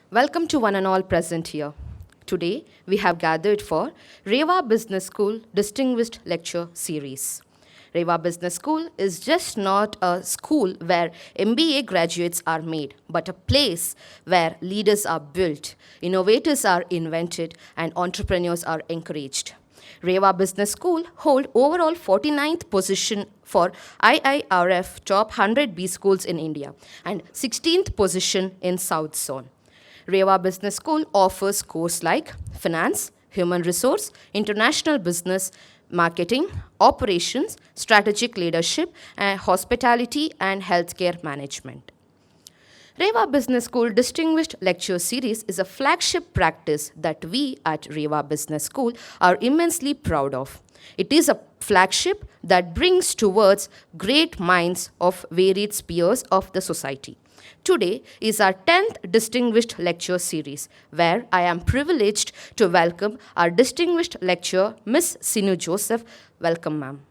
Welcome to one and all present here. Today, we have gathered for REVA Business School Distinguished Lecture Series. REVA Business School is just not a school where MBA graduates are made, but a place where leaders are built, innovators are invented, and entrepreneurs are encouraged. REVA Business School hold overall 49th position for IIRF top 100 B schools in India and 16th position in South Zone. REVA Business School offers courses like finance, human resource, international business, marketing, operations, strategic leadership, and hospitality and healthcare management. REVA Business School Distinguished Lecture Series is a flagship practice that we at REVA Business School are immensely proud of. It is a flagship that brings towards great minds of varied spheres of the society. Today is our 10th Distinguished Lecture Series, where I am privileged to welcome our distinguished lecturer, Ms. Sinu Joseph. Welcome, ma'am.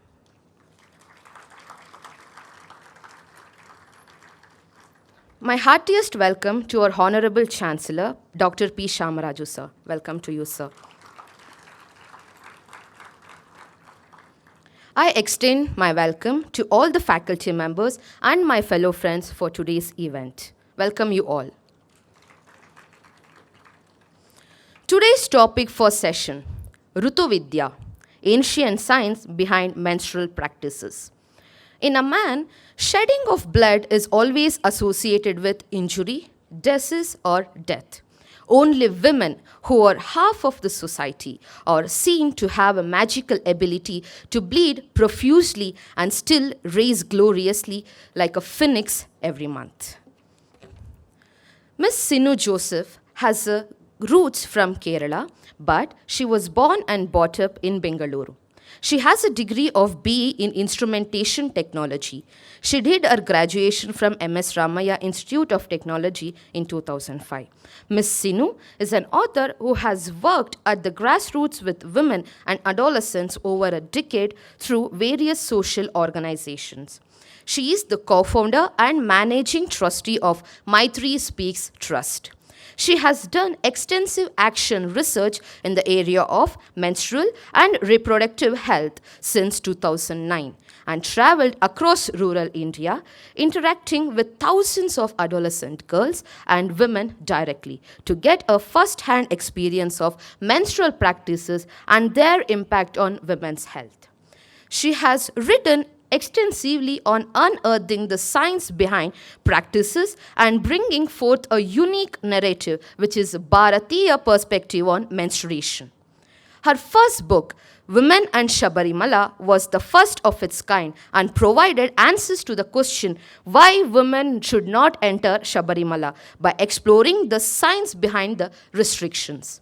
My heartiest welcome to our Honorable Chancellor, Dr. P. Shamaraju, sir. Welcome to you, sir. I extend my welcome to all the faculty members and my fellow friends for today's event. Welcome you all. Today's topic for session, Vidya, ancient science behind menstrual practices. In a man, shedding of blood is always associated with injury, disease, or death. Only women, who are half of the society, are seen to have a magical ability to bleed profusely and still rise gloriously like a phoenix every month. Miss Sinu Joseph has roots from Kerala, but she was born and brought up in Bengaluru. She has a degree of BE in Instrumentation Technology. She did her graduation from MS Ramaiah Institute of Technology in 2005. Ms. Sinu is an author who has worked at the grassroots with women and adolescents over a decade through various social organizations. She is the co-founder and managing trustee of Maitri Speaks Trust. She has done extensive action research in the area of menstrual and reproductive health since 2009 and traveled across rural India, interacting with thousands of adolescent girls and women directly to get a first-hand experience of menstrual practices and their impact on women's health. She has written extensively on unearthing the science behind practices and bringing forth a unique narrative, which is a Bharatiya perspective on menstruation. Her first book, Women and Shabarimala, was the first of its kind and provided answers to the question why women should not enter Shabarimala by exploring the science behind the restrictions.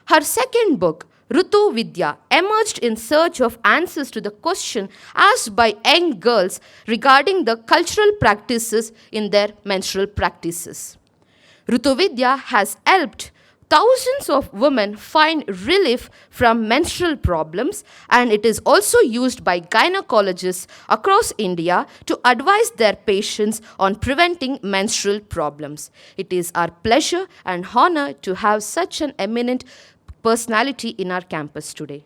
Her second book, Vidya, emerged in search of answers to the question asked by young girls regarding the cultural practices in their menstrual practices. Vidya has helped thousands of women find relief from menstrual problems, and it is also used by gynecologists across India to advise their patients on preventing menstrual problems. It is our pleasure and honor to have such an eminent personality in our campus today.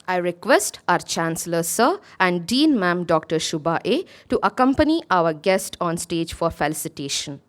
I request our Chancellor Sir and Dean Ma'am Dr. Shubha A. to accompany our guest on stage for felicitation.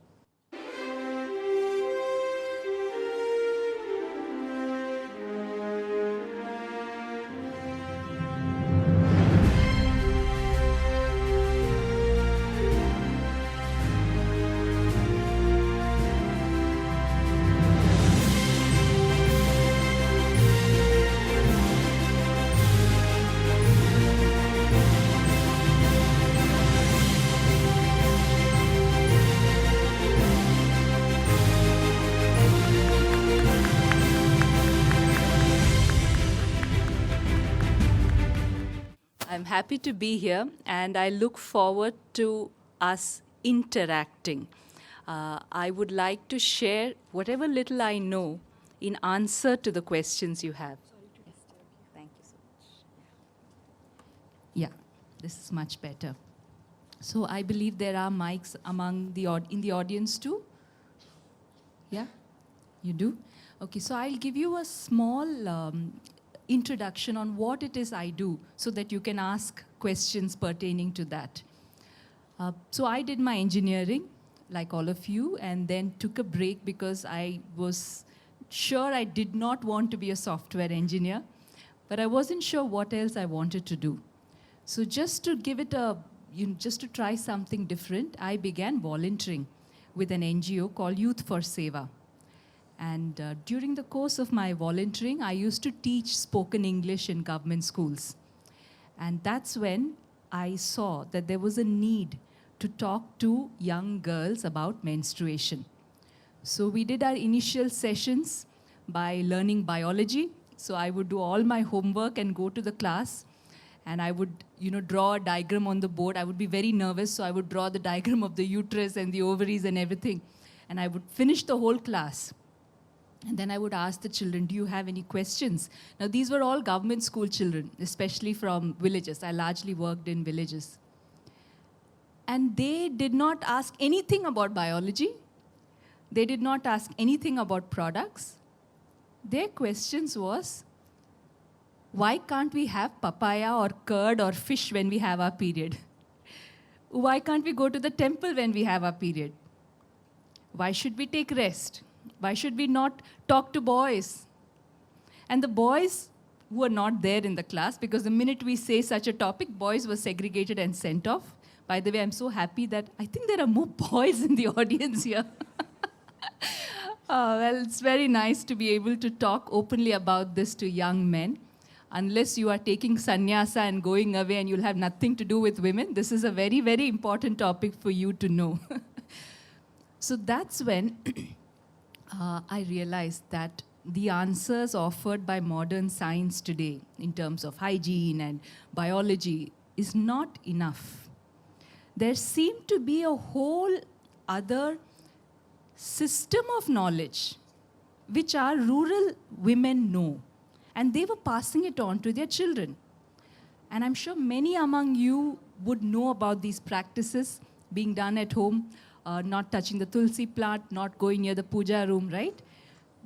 I'm happy to be here, and I look forward to us interacting. I would like to share whatever little I know in answer to the questions you have. Thank you so much. Yeah, this is much better. So I believe there are mics among in the audience too. Yeah, you do? Okay, so I'll give you a small introduction on what it is I do so that you can ask questions pertaining to that. So I did my engineering, like all of you, and then took a break because I was sure I did not want to be a software engineer, but I wasn't sure what else I wanted to do. So just to give it just to try something different, I began volunteering with an NGO called Youth for Seva. And during the course of my volunteering, I used to teach spoken English in government schools. And that's when I saw that there was a need to talk to young girls about menstruation. So we did our initial sessions by learning biology. So I would do all my homework and go to the class. And I would, draw a diagram on the board. I would be very nervous, so I would draw the diagram of the uterus and the ovaries and everything. And I would finish the whole class. And then I would ask the children, do you have any questions? Now, these were all government school children, especially from villages. I largely worked in villages. And they did not ask anything about biology. They did not ask anything about products. Their questions was, why can't we have papaya or curd or fish when we have our period? Why can't we go to the temple when we have our period? Why should we take rest? Why should we not talk to boys? And the boys who are not there in the class, because the minute we say such a topic, boys were segregated and sent off. By the way, I'm so happy that I think there are more boys in the audience here. Well, it's very nice to be able to talk openly about this to young men. Unless you are taking sannyasa and going away and you'll have nothing to do with women, this is a very, very important topic for you to know. So that's when I realized that the answers offered by modern science today in terms of hygiene and biology is not enough. There seemed to be a whole other system of knowledge which our rural women know. And they were passing it on to their children. And I'm sure many among you would know about these practices being done at home, not touching the tulsi plant, not going near the puja room, right?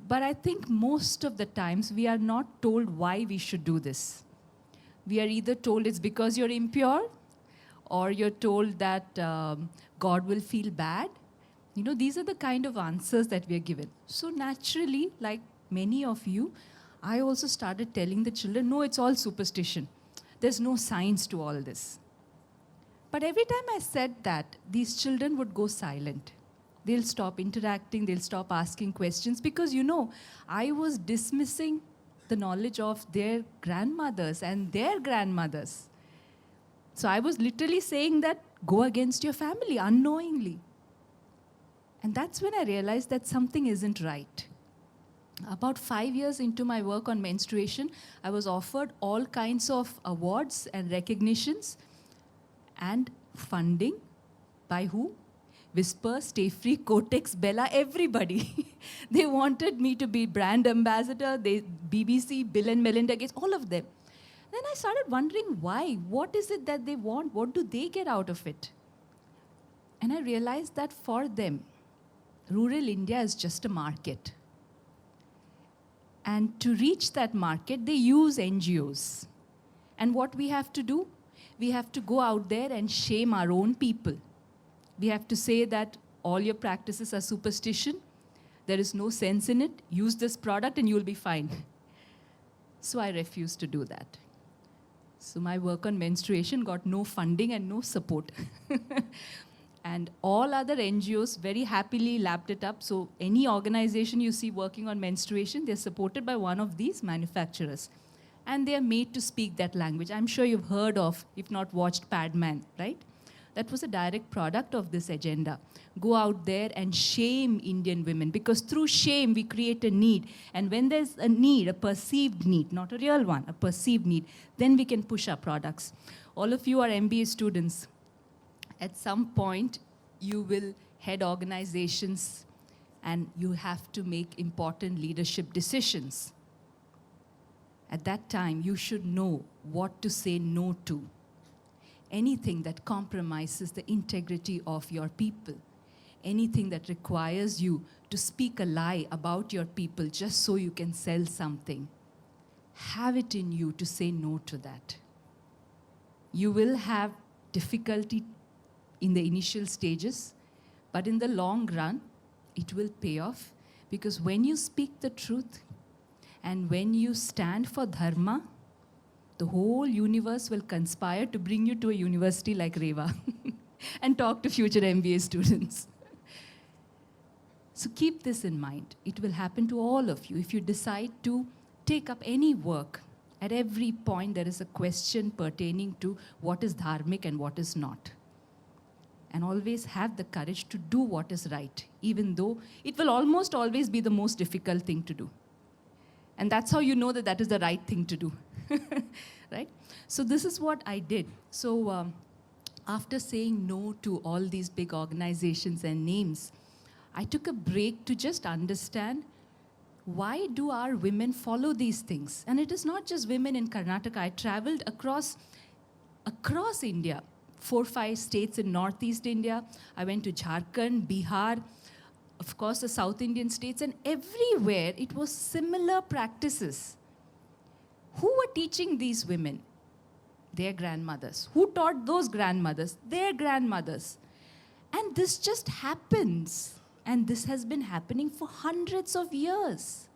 But I think most of the times we are not told why we should do this. We are either told it's because you're impure, or you're told that God will feel bad. These are the kind of answers that we are given. So naturally, like many of you, I also started telling the children, no, it's all superstition. There's no science to all this. But every time I said that, these children would go silent. They'll stop interacting, they'll stop asking questions because, I was dismissing the knowledge of their grandmothers and their grandmothers. So I was literally saying that, go against your family unknowingly. And that's when I realized that something isn't right. About 5 years into my work on menstruation, I was offered all kinds of awards and recognitions and funding by who? Whisper, Stay Free, Kotex, Bella, everybody. They wanted me to be brand ambassador, BBC, Bill and Melinda Gates, all of them. Then I started wondering why. What is it that they want? What do they get out of it? And I realized that for them, rural India is just a market. And to reach that market, they use NGOs. And what we have to do? We have to go out there and shame our own people. We have to say that all your practices are superstition. There is no sense in it. Use this product and you'll be fine. So I refused to do that. So my work on menstruation got no funding and no support. And all other NGOs very happily lapped it up. So any organization you see working on menstruation, they're supported by one of these manufacturers. And they're made to speak that language. I'm sure you've heard of, if not watched, Padman, right? That was a direct product of this agenda. Go out there and shame Indian women, because through shame we create a need. And when there's a need, a perceived need, not a real one, a perceived need, then we can push our products. All of you are MBA students. At some point, you will head organizations and you have to make important leadership decisions. At that time, you should know what to say no to. anything that compromises the integrity of your people, anything that requires you to speak a lie about your people just so you can sell something, have it in you to say no to that. You will have difficulty in the initial stages, but in the long run, it will pay off, because when you speak the truth and when you stand for dharma, the whole universe will conspire to bring you to a university like REVA and talk to future MBA students. So keep this in mind. It will happen to all of you if you decide to take up any work. At every point, there is a question pertaining to what is dharmic and what is not. And always have the courage to do what is right, even though it will almost always be the most difficult thing to do. And that's how you know that that is the right thing to do, right? So this is what I did. So after saying no to all these big organizations and names, I took a break to just understand, why do our women follow these things? And it is not just women in Karnataka. I traveled across India, 4-5 states in Northeast India. I went to Jharkhand, Bihar, of course the South Indian states, and everywhere it was similar practices. Who were teaching these women? Their grandmothers. Who taught those grandmothers? Their grandmothers. And this just happens. And this has been happening for hundreds of years.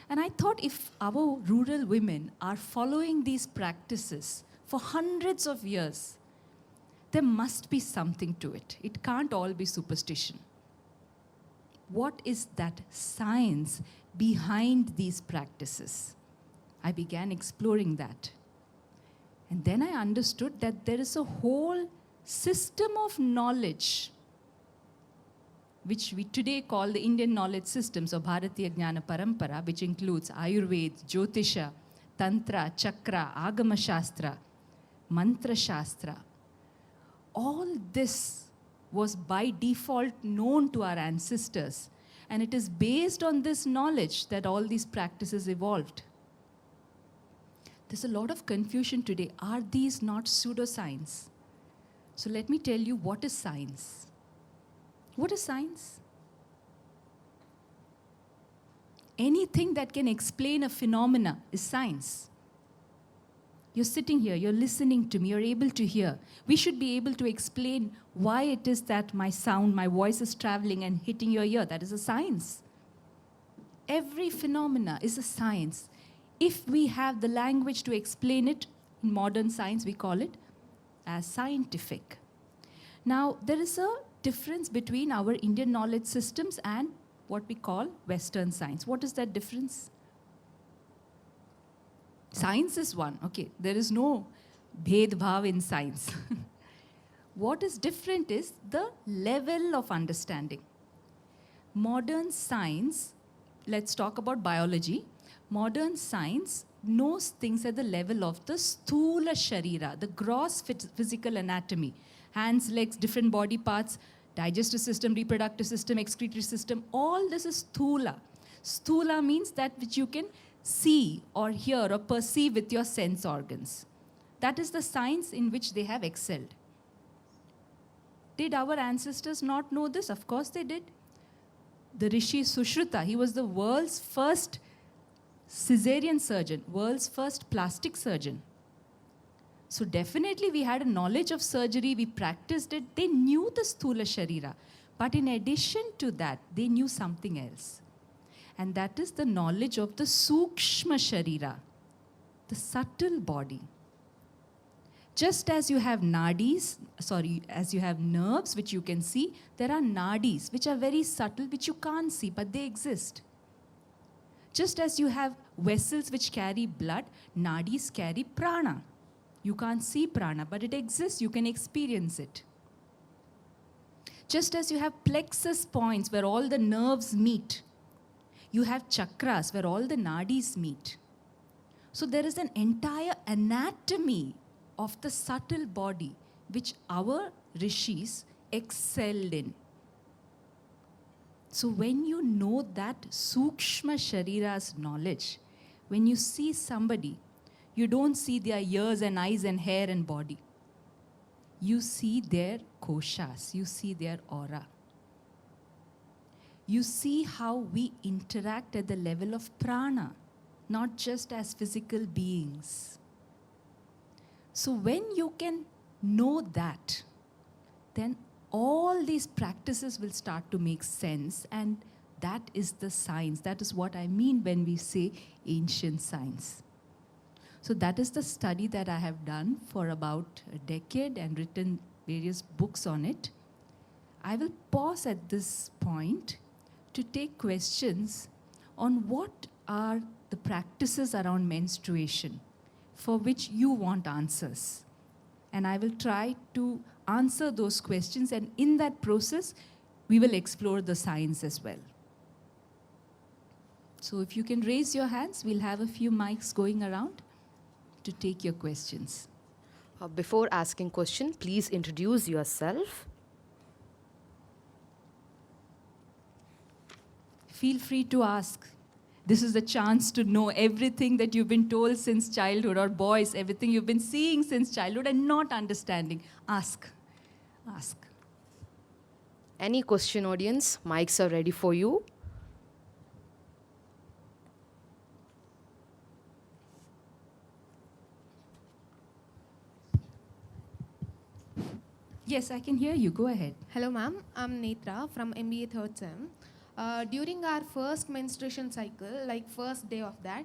And I thought, if our rural women are following these practices for hundreds of years, there must be something to it. It can't all be superstition. What is that science behind these practices? I began exploring that. And then I understood that there is a whole system of knowledge, which we today call the Indian knowledge systems of Bharatiya Jnana Parampara, which includes Ayurveda, Jyotisha, Tantra, Chakra, Agama Shastra, Mantra Shastra. All this was by default known to our ancestors. And it is based on this knowledge that all these practices evolved. There's a lot of confusion today. Are these not pseudoscience? So let me tell you, what is science? What is science? Anything that can explain a phenomena is science. You're sitting here, you're listening to me, you're able to hear. We should be able to explain why it is that my sound, my voice is traveling and hitting your ear. That is a science. Every phenomena is a science. If we have the language to explain it, in modern science we call it as scientific. Now, there is a difference between our Indian knowledge systems and what we call Western science. What is that difference? Science is one. Okay, there is no bhed bhav in science. What is different is the level of understanding. Modern science, let's talk about biology. Modern science knows things at the level of the sthula sharira, the gross physical anatomy. Hands, legs, different body parts, digestive system, reproductive system, excretory system, all this is sthula. Sthula means that which you can see or hear or perceive with your sense organs. That is the science in which they have excelled. Did our ancestors not know this? Of course they did. The Rishi Sushruta, he was the world's first cesarean surgeon, world's first plastic surgeon. So definitely we had a knowledge of surgery, we practiced it, they knew the sthula sharira. But in addition to that, they knew something else. And that is the knowledge of the sukshma sharira, the subtle body. Just as you have as you have nerves which you can see, there are nadis which are very subtle, which you can't see, but they exist. Just as you have vessels which carry blood, nadis carry prana. You can't see prana, but it exists, you can experience it. Just as you have plexus points where all the nerves meet, you have chakras where all the nadis meet. So there is an entire anatomy of the subtle body which our rishis excelled in. So when you know that sukshma sharira's knowledge, when you see somebody, you don't see their ears and eyes and hair and body. you see their koshas, you see their aura. You see how we interact at the level of prana, not just as physical beings. So when you can know that, then all these practices will start to make sense, and that is the science. That is what I mean when we say ancient science. So that is the study that I have done for about a decade and written various books on it. I will pause at this point to take questions on what are the practices around menstruation for which you want answers. And I will try to answer those questions, and in that process, we will explore the science as well. So if you can raise your hands, we'll have a few mics going around to take your questions. Before asking question, please introduce yourself. Feel free to ask. This is the chance to know everything that you've been told since childhood, or boys, everything you've been seeing since childhood and not understanding. Ask. Ask. Any question, audience? Mics are ready for you. Yes, I can hear you. Go ahead. Hello ma'am, I'm Netra from MBA 3rd SEM. During our first menstruation cycle, like first day of that,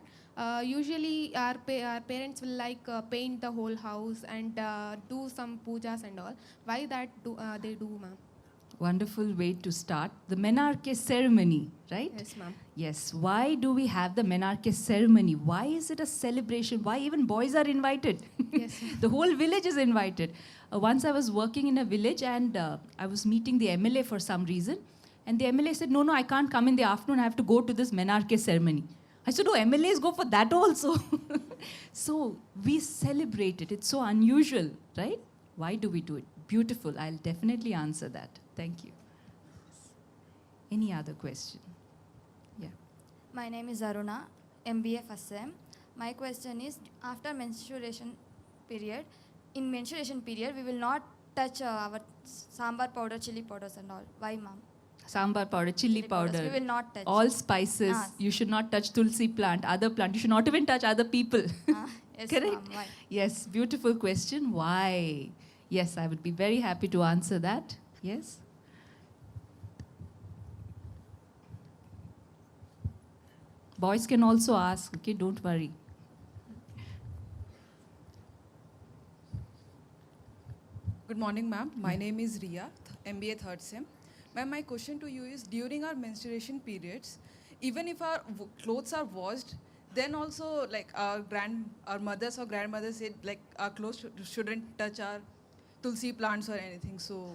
usually our parents will paint the whole house and do some pujas and all. Why that they do ma'am? Wonderful way to start. The Menarche ceremony, right? Yes ma'am. Yes. Why do we have the Menarche ceremony? Why is it a celebration? Why even boys are invited? Yes. The whole village is invited. Once I was working in a village and I was meeting the MLA for some reason. And the MLA said, no, I can't come in the afternoon. I have to go to this Menarche ceremony. I said, oh, MLAs go for that also. So we celebrate it. It's so unusual, right? Why do we do it? Beautiful. I'll definitely answer that. Thank you. Any other question? Yeah. My name is Aruna, MBA first SEM. My question is, after menstruation period, in menstruation period, we will not touch our sambar powder, chili powders and all. Why, ma'am? Sambar powder, chili powder. We will not touch. All spices. You should not touch tulsi plant, other plant. You should not even touch other people. Yes, Correct? ma'am. Why? Yes, beautiful question. Why? Yes, I would be very happy to answer that. Yes? Boys can also ask, okay, don't worry. Good morning, ma'am. My name is Riya, MBA 3rd SEM. Ma'am, my question to you is, during our menstruation periods, even if our clothes are washed, then also like our mothers or grandmothers said like our clothes shouldn't touch our tulsi plants or anything. So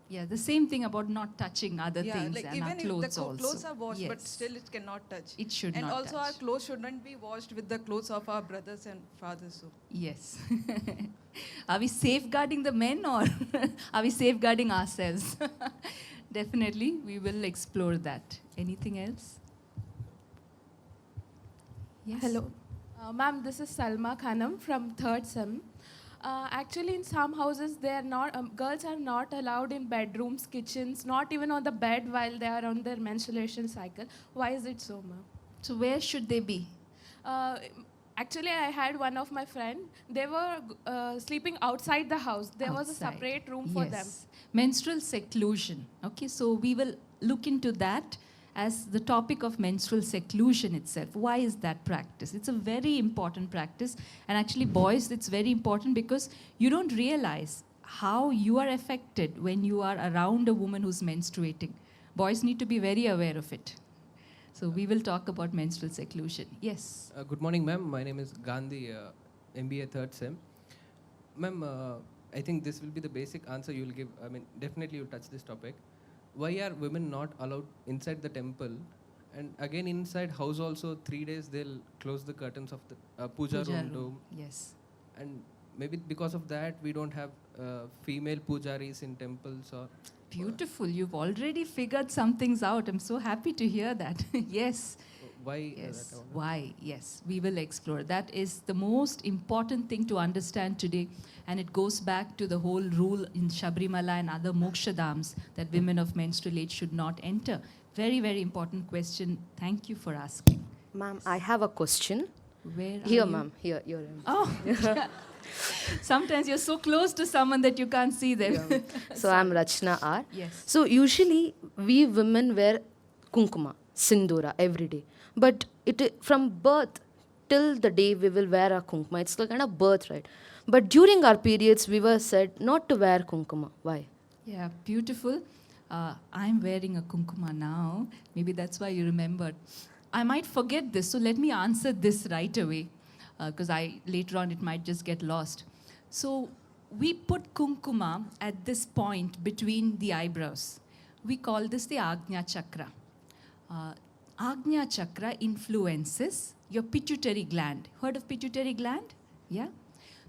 Yeah, the same thing about not touching other things like and even our clothes if the also. clothes are washed, but Yes. still it cannot touch. It should and not also touch. our clothes shouldn't be washed with the clothes of our brothers and fathers. So Yes. Are we safeguarding the men or are we safeguarding ourselves? Definitely, we will explore that. Anything else? Yes. Hello. Ma'am, this is Salma Khanam from 3rd SEM. Actually, in some houses, they are not, girls are not allowed in bedrooms, kitchens, not even on the bed while they are on their menstruation cycle. Why is it so, ma'am? So where should they be? Actually, I had one of my friend. They were sleeping outside the house. There was a Outside. separate room for them. Menstrual seclusion. Okay, so we will look into that as the topic of menstrual seclusion itself. Why is that practice? It's a very important practice. And actually, boys, it's very important because you don't realize how you are affected when you are around a woman who's menstruating. Boys need to be very aware of it. So we will talk about menstrual seclusion. Yes. Good morning, ma'am. My name is Gandhi, MBA 3rd SEM. Ma'am, I think this will be the basic answer you will give. I mean, definitely you'll touch this topic. Why are women not allowed inside the temple? And again, inside house also, 3 days they'll close the curtains of the puja room too. Yes. And maybe because of that, we don't have female pujaris in temples or... Beautiful. You've already figured some things out. I'm so happy to hear that. Yes. Why? Yes, that I want to- why? Yes, we will explore. That is the most important thing to understand today. And it goes back to the whole rule in Sabrimala and other mokshadams that women of menstrual age should not enter. Very, very important question. Thank you for asking. Ma'am, I have a question. Where are Here, you? ma'am. Here, you're. Oh, sometimes you're so close to someone that you can't see them. So I'm Rachna R. Yes. So usually we women wear kunkuma, sindura every day. But from birth till the day we will wear a kunkuma. It's like kind of birth, right? But during our periods, we were said not to wear kunkuma. Why? Yeah, beautiful. I'm wearing a kunkuma now. Maybe that's why you remembered. I might forget this, so let me answer this right away, because later on it might just get lost. So we put kunkuma at this point between the eyebrows. We call this the Agnya Chakra. Agnya Chakra influences your pituitary gland. Heard of pituitary gland? Yeah?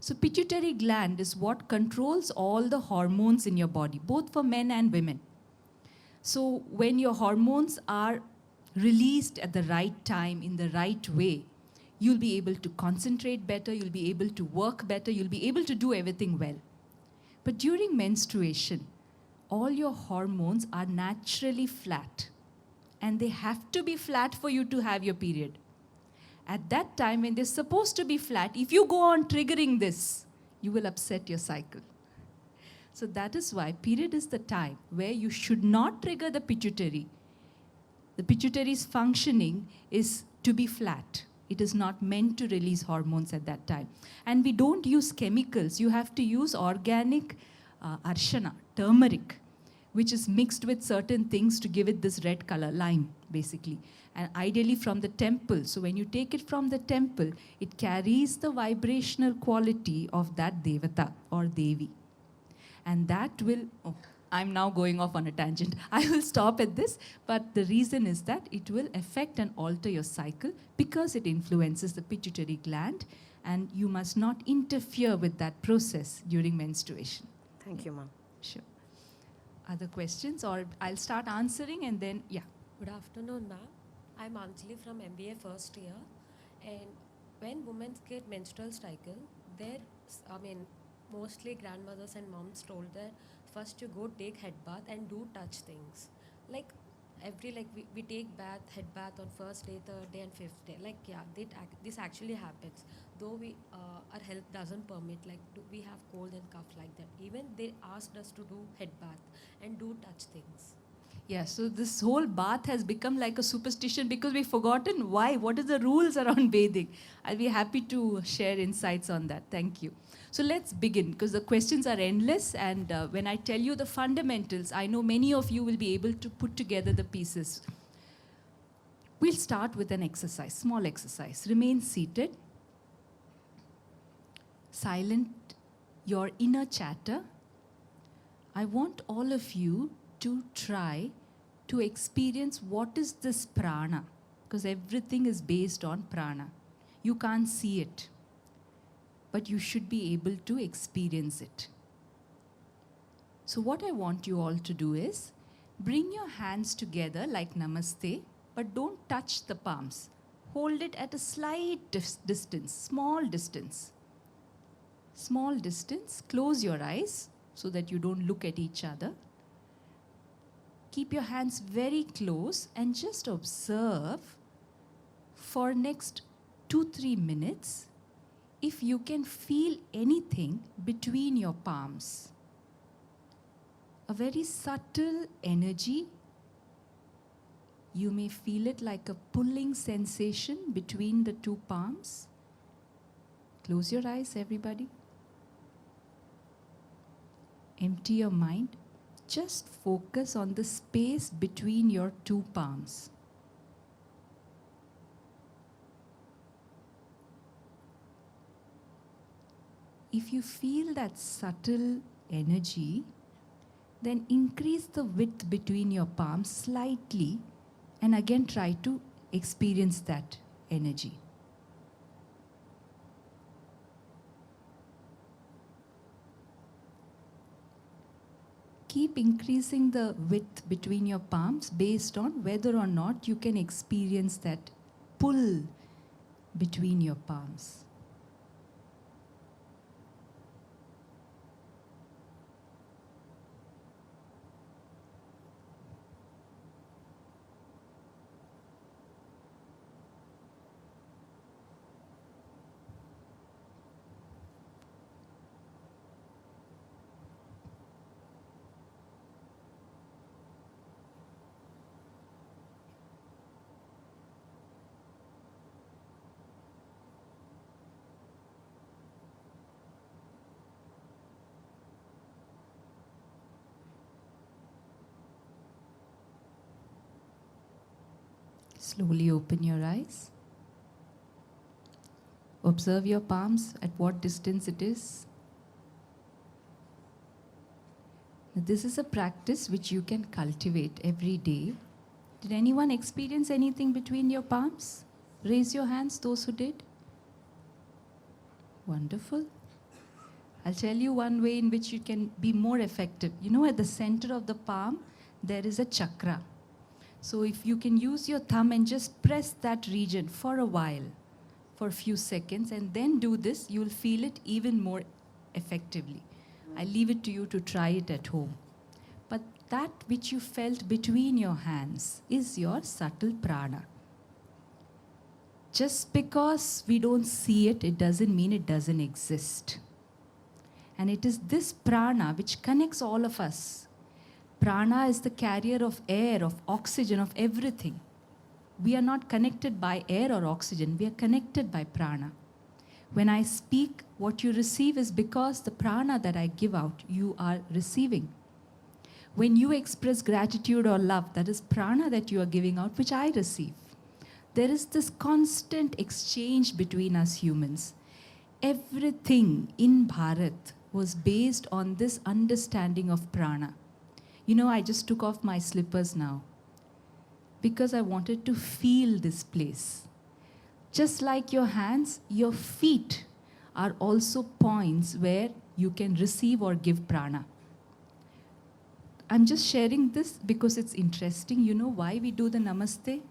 So pituitary gland is what controls all the hormones in your body, both for men and women. So when your hormones are released at the right time, in the right way, you'll be able to concentrate better, you'll be able to work better, you'll be able to do everything well. But during menstruation, all your hormones are naturally flat. And they have to be flat for you to have your period. At that time, when they're supposed to be flat, if you go on triggering this, you will upset your cycle. So that is why period is the time where you should not trigger the pituitary. The pituitary's functioning is to be flat. It is not meant to release hormones at that time. And we don't use chemicals. You have to use organic arshana, turmeric, which is mixed with certain things to give it this red color, lime, basically. And ideally from the temple. So when you take it from the temple, it carries the vibrational quality of that devata or devi. And that will, I'm now going off on a tangent. I will stop at this, but the reason is that it will affect and alter your cycle because it influences the pituitary gland, and you must not interfere with that process during menstruation. Thank you, ma'am. Sure. Other questions, or I'll start answering and then, yeah. Good afternoon, ma'am. I'm Anjali from MBA first year. And when women get menstrual cycle, mostly grandmothers and moms told that first you go take head bath and do touch things. We take head bath on first day, third day and fifth day. This actually happens. Though our health doesn't permit, we have cold and cough like that. Even they asked us to do head bath and do touch things. Yeah, so this whole bath has become like a superstition because we've forgotten why. What are the rules around bathing? I'll be happy to share insights on that. Thank you. So let's begin because the questions are endless, and when I tell you the fundamentals, I know many of you will be able to put together the pieces. We'll start with an exercise, small exercise. Remain seated. Silent your inner chatter. I want all of you to try to experience what is this prana, because everything is based on prana. You can't see it, but you should be able to experience it. So what I want you all to do is bring your hands together like namaste, but don't touch the palms. Hold it at a slight distance, small distance. Small distance. Close your eyes so that you don't look at each other. Keep your hands very close and just observe for next 2-3 minutes if you can feel anything between your palms. A very subtle energy. You may feel it like a pulling sensation between the two palms. Close your eyes, everybody. Empty your mind. Just focus on the space between your two palms. If you feel that subtle energy, then increase the width between your palms slightly and again try to experience that energy. Keep increasing the width between your palms based on whether or not you can experience that pull between your palms. Slowly open your eyes. Observe your palms, at what distance it is. This is a practice which you can cultivate every day. Did anyone experience anything between your palms? Raise your hands, those who did. Wonderful. I'll tell you one way in which you can be more effective. You know, at the center of the palm, there is a chakra. So if you can use your thumb and just press that region for a while, for a few seconds, and then do this, you'll feel it even more effectively. I leave it to you to try it at home. But that which you felt between your hands is your subtle prana. Just because we don't see it, it doesn't mean it doesn't exist. And it is this prana which connects all of us. Prana is the carrier of air, of oxygen, of everything. We are not connected by air or oxygen. We are connected by prana. When I speak, what you receive is because the prana that I give out, you are receiving. When you express gratitude or love, that is prana that you are giving out, which I receive. There is this constant exchange between us humans. Everything in Bharat was based on this understanding of prana. You know, I just took off my slippers now because I wanted to feel this place. Just like your hands, your feet are also points where you can receive or give prana. I'm just sharing this because it's interesting. You know why we do the namaste?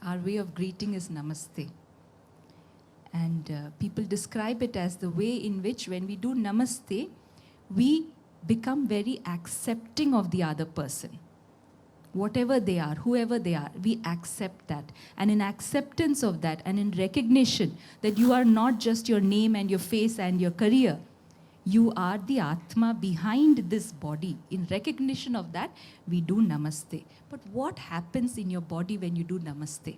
Our way of greeting is namaste. And people describe it as the way in which when we do namaste, we become very accepting of the other person. Whatever they are, whoever they are, we accept that. And in acceptance of that and in recognition that you are not just your name and your face and your career, you are the Atma behind this body. In recognition of that, we do namaste. But what happens in your body when you do namaste?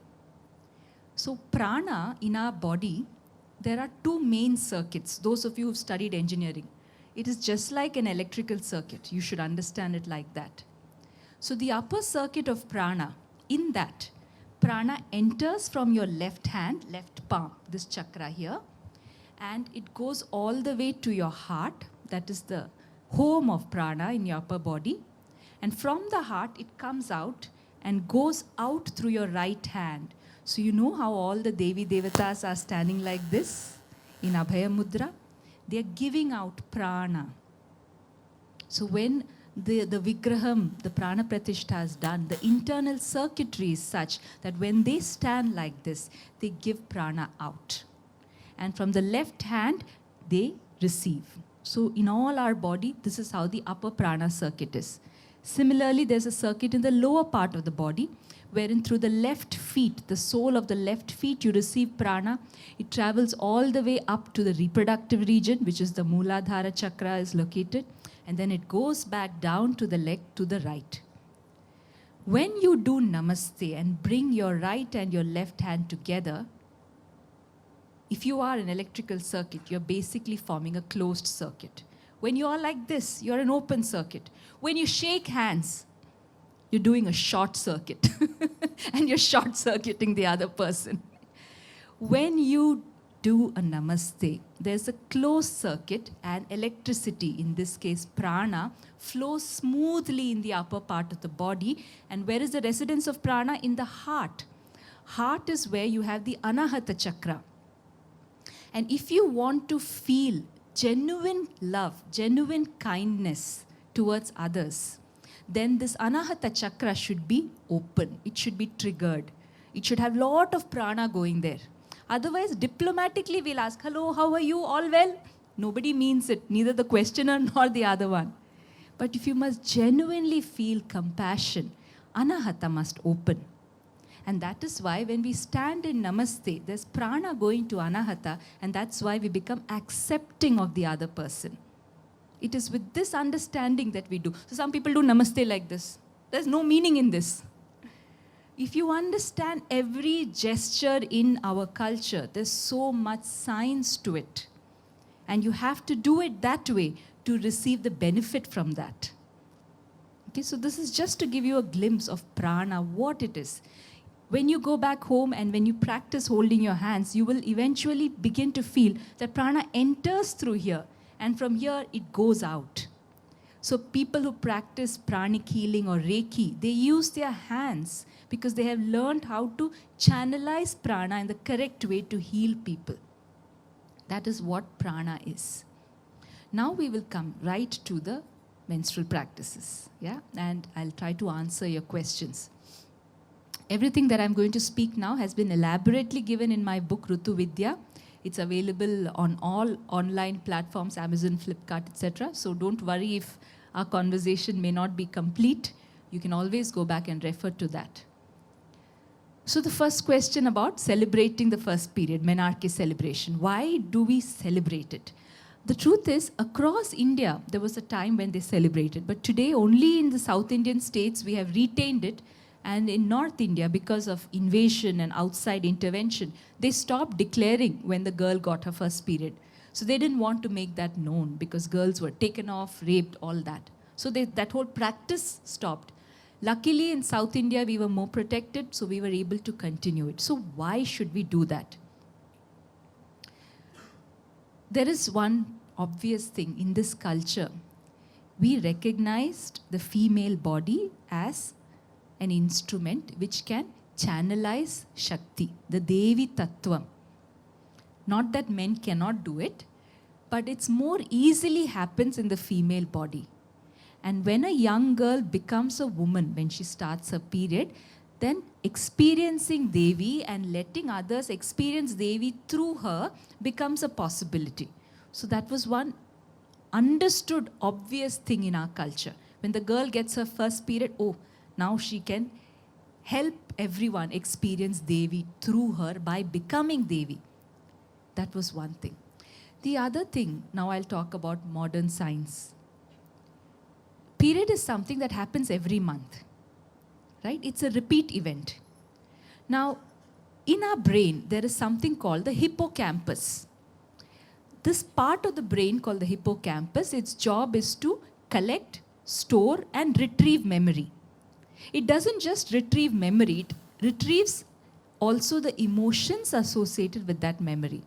So prana in our body, there are two main circuits. Those of you who've studied engineering, it is just like an electrical circuit. You should understand it like that. So the upper circuit of prana, in that, prana enters from your left hand, left palm, this chakra here, and it goes all the way to your heart. That is the home of prana in your upper body. And from the heart, it comes out and goes out through your right hand. So you know how all the Devi Devatas are standing like this in Abhaya Mudra? They are giving out prana. So when the Vigraham, the Prana Pratishtha is done, the internal circuitry is such that when they stand like this, they give prana out. And from the left hand, they receive. So in all our body, this is how the upper prana circuit is. Similarly, there's a circuit in the lower part of the body, wherein through the left feet, the sole of the left feet, you receive prana. It travels all the way up to the reproductive region, which is the Mooladhara chakra is located. And then it goes back down to the leg to the right. When you do namaste and bring your right and your left hand together, if you are an electrical circuit, you're basically forming a closed circuit. When you are like this, you're an open circuit. When you shake hands, you're doing a short circuit. And you're short circuiting the other person. When you do a namaste, there's a closed circuit and electricity, in this case prana, flows smoothly in the upper part of the body. And where is the residence of prana? In the heart. Heart is where you have the anahata chakra. And if you want to feel genuine love, genuine kindness towards others, then this anahata chakra should be open. It should be triggered. It should have lot of prana going there. Otherwise, diplomatically, we'll ask, hello, how are you? All well? Nobody means it, neither the questioner nor the other one. But if you must genuinely feel compassion, anahata must open. And that is why when we stand in namaste, there's prana going to anahata, and that's why we become accepting of the other person. It is with this understanding that we do. So some people do namaste like this. There's no meaning in this. If you understand every gesture in our culture, there's so much science to it. And you have to do it that way to receive the benefit from that. Okay, so this is just to give you a glimpse of prana, what it is. When you go back home and when you practice holding your hands, you will eventually begin to feel that prana enters through here, and from here it goes out. So people who practice pranic healing or Reiki, they use their hands because they have learned how to channelize prana in the correct way to heal people. That is what prana is. Now we will come right to the menstrual practices, yeah? And I'll try to answer your questions. Everything that I'm going to speak now has been elaborately given in my book, Vidya. It's available on all online platforms, Amazon, Flipkart, etc. So don't worry if our conversation may not be complete. You can always go back and refer to that. So the first question about celebrating the first period, Menarche celebration. Why do we celebrate it? The truth is, across India, there was a time when they celebrated. But today, only in the South Indian states, we have retained it. And in North India, because of invasion and outside intervention, they stopped declaring when the girl got her first period. So they didn't want to make that known because girls were taken off, raped, all that. So that whole practice stopped. Luckily, in South India, we were more protected, so we were able to continue it. So why should we do that? There is one obvious thing in this culture. We recognized the female body as an instrument which can channelize Shakti, the Devi Tattvam. Not that men cannot do it, but it's more easily happens in the female body. And when a young girl becomes a woman, when she starts her period, then experiencing Devi and letting others experience Devi through her becomes a possibility. So that was one understood, obvious thing in our culture. When the girl gets her first period, oh, now she can help everyone experience Devi through her by becoming Devi. That was one thing. The other thing, now I'll talk about modern science. Period is something that happens every month, right? It's a repeat event. Now, in our brain, there is something called the hippocampus. This part of the brain called the hippocampus, its job is to collect, store, and retrieve memory. It doesn't just retrieve memory, it retrieves also the emotions associated with that memory.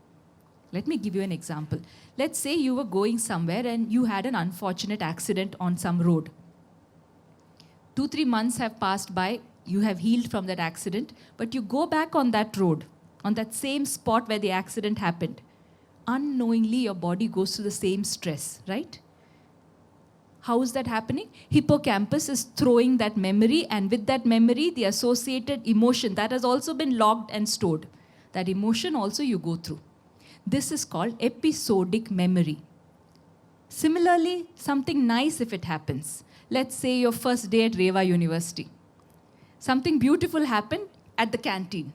Let me give you an example. Let's say you were going somewhere and you had an unfortunate accident on some road. 2-3 months have passed by, you have healed from that accident, but you go back on that road, on that same spot where the accident happened. Unknowingly, your body goes through the same stress, right? How is that happening? Hippocampus is throwing that memory, and with that memory, the associated emotion that has also been logged and stored. That emotion also you go through. This is called episodic memory. Similarly, something nice if it happens. Let's say your first day at REVA University. Something beautiful happened at the canteen.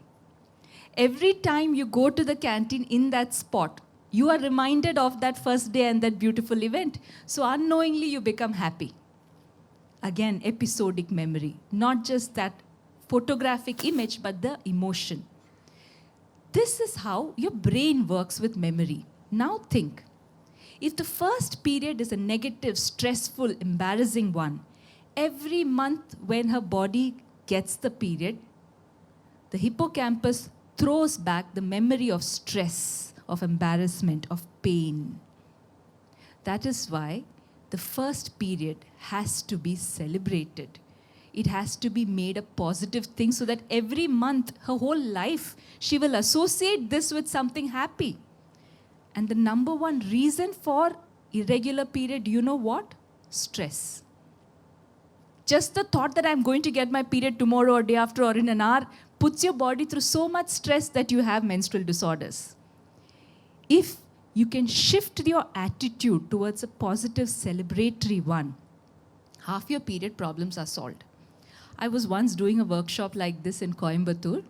Every time you go to the canteen in that spot, you are reminded of that first day and that beautiful event. So unknowingly, you become happy. Again, episodic memory. Not just that photographic image, but the emotion. This is how your brain works with memory. Now think. If the first period is a negative, stressful, embarrassing one, every month when her body gets the period, the hippocampus throws back the memory of stress, of embarrassment, of pain. That is why the first period has to be celebrated. It has to be made a positive thing so that every month, her whole life, she will associate this with something happy. And the number one reason for irregular period, you know what? Stress. Just the thought that I'm going to get my period tomorrow or day after or in an hour puts your body through so much stress that you have menstrual disorders. If you can shift your attitude towards a positive, celebratory one, half your period problems are solved. I was once doing a workshop like this in Coimbatore,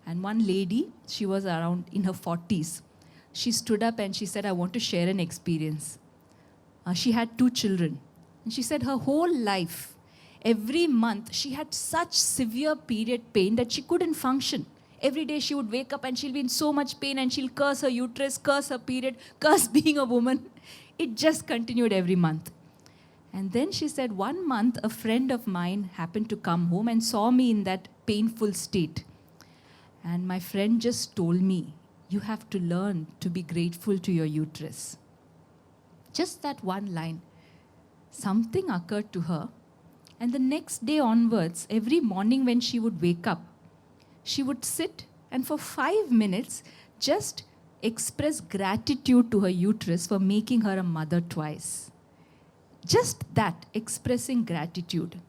and one lady, she was around in her 40s. She stood up and she said, I want to share an experience. She had 2 children. And she said her whole life, every month, she had such severe period pain that she couldn't function. Every day she would wake up and she'll be in so much pain and she'll curse her uterus, curse her period, curse being a woman. It just continued every month. And then she said, one month, a friend of mine happened to come home and saw me in that painful state. And my friend just told me, you have to learn to be grateful to your uterus. Just that one line. Something occurred to her. And the next day onwards, every morning when she would wake up, she would sit and for 5 minutes just express gratitude to her uterus for making her a mother twice. Just that, expressing gratitude.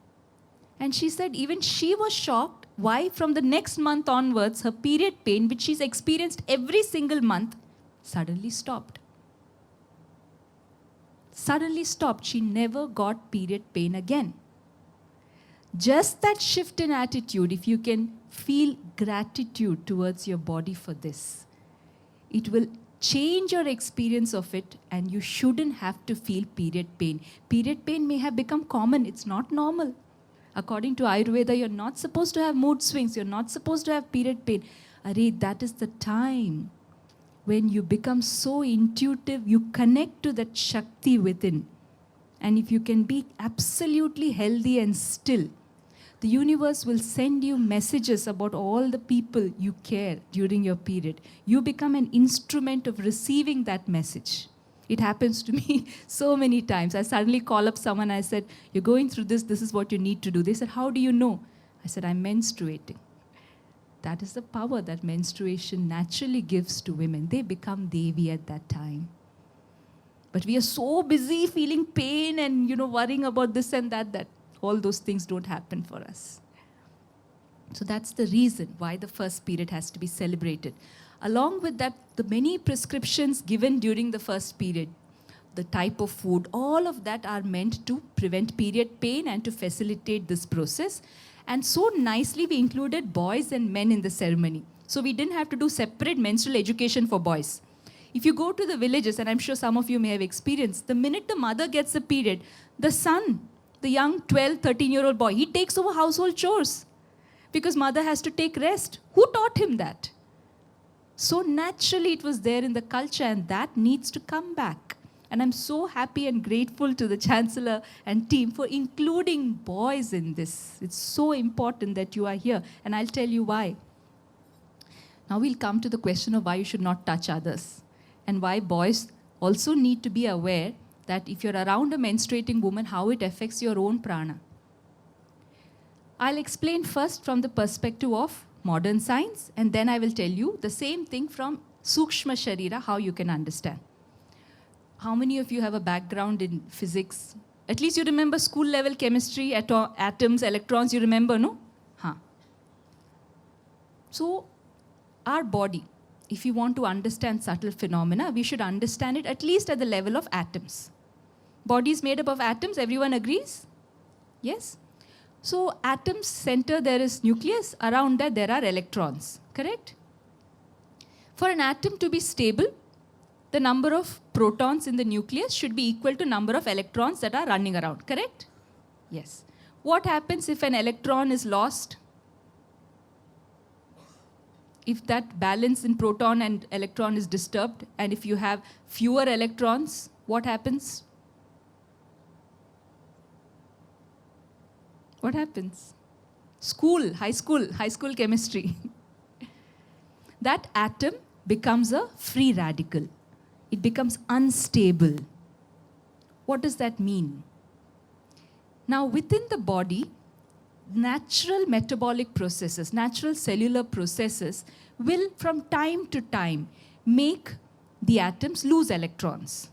And she said even she was shocked why from the next month onwards, her period pain, which she's experienced every single month, suddenly stopped. Suddenly stopped. She never got period pain again. Just that shift in attitude, if you can feel gratitude towards your body for this, it will change your experience of it and you shouldn't have to feel period pain. Period pain may have become common. It's not normal. According to Ayurveda, you're not supposed to have mood swings. You're not supposed to have period pain. Arey, that is the time when you become so intuitive, you connect to that Shakti within. And if you can be absolutely healthy and still, the universe will send you messages about all the people you care during your period. You become an instrument of receiving that message. It happens to me so many times. I suddenly call up someone, I said, you're going through this is what you need to do. They said, how do you know? I said, I'm menstruating. That is the power that menstruation naturally gives to women. They become Devi at that time. But we are so busy feeling pain and, worrying about this and that all those things don't happen for us. So that's the reason why the first period has to be celebrated. Along with that, the many prescriptions given during the first period, the type of food, all of that are meant to prevent period pain and to facilitate this process. And so nicely we included boys and men in the ceremony. So we didn't have to do separate menstrual education for boys. If you go to the villages, and I'm sure some of you may have experienced, the minute the mother gets a period, the son, the young 12, 13-year-old boy, he takes over household chores because mother has to take rest. Who taught him that? So naturally it was there in the culture and that needs to come back. And I'm so happy and grateful to the Chancellor and team for including boys in this. It's so important that you are here and I'll tell you why. Now we'll come to the question of why you should not touch others and why boys also need to be aware that if you're around a menstruating woman, how it affects your own prana. I'll explain first from the perspective of modern science, and then I will tell you the same thing from Sukshma Sharira, how you can understand. How many of you have a background in physics? At least you remember school level chemistry, atoms, electrons, you remember, no? Huh. So, our body, if you want to understand subtle phenomena, we should understand it at least at the level of atoms. Body is made up of atoms, everyone agrees? Yes? So atoms center, there is nucleus, around that there are electrons, correct? For an atom to be stable, the number of protons in the nucleus should be equal to number of electrons that are running around, correct? Yes. What happens if an electron is lost? If that balance in proton and electron is disturbed, and if you have fewer electrons, what happens? What happens? High school chemistry. That atom becomes a free radical. It becomes unstable. What does that mean? Now, within the body, natural metabolic processes, natural cellular processes will from time to time make the atoms lose electrons.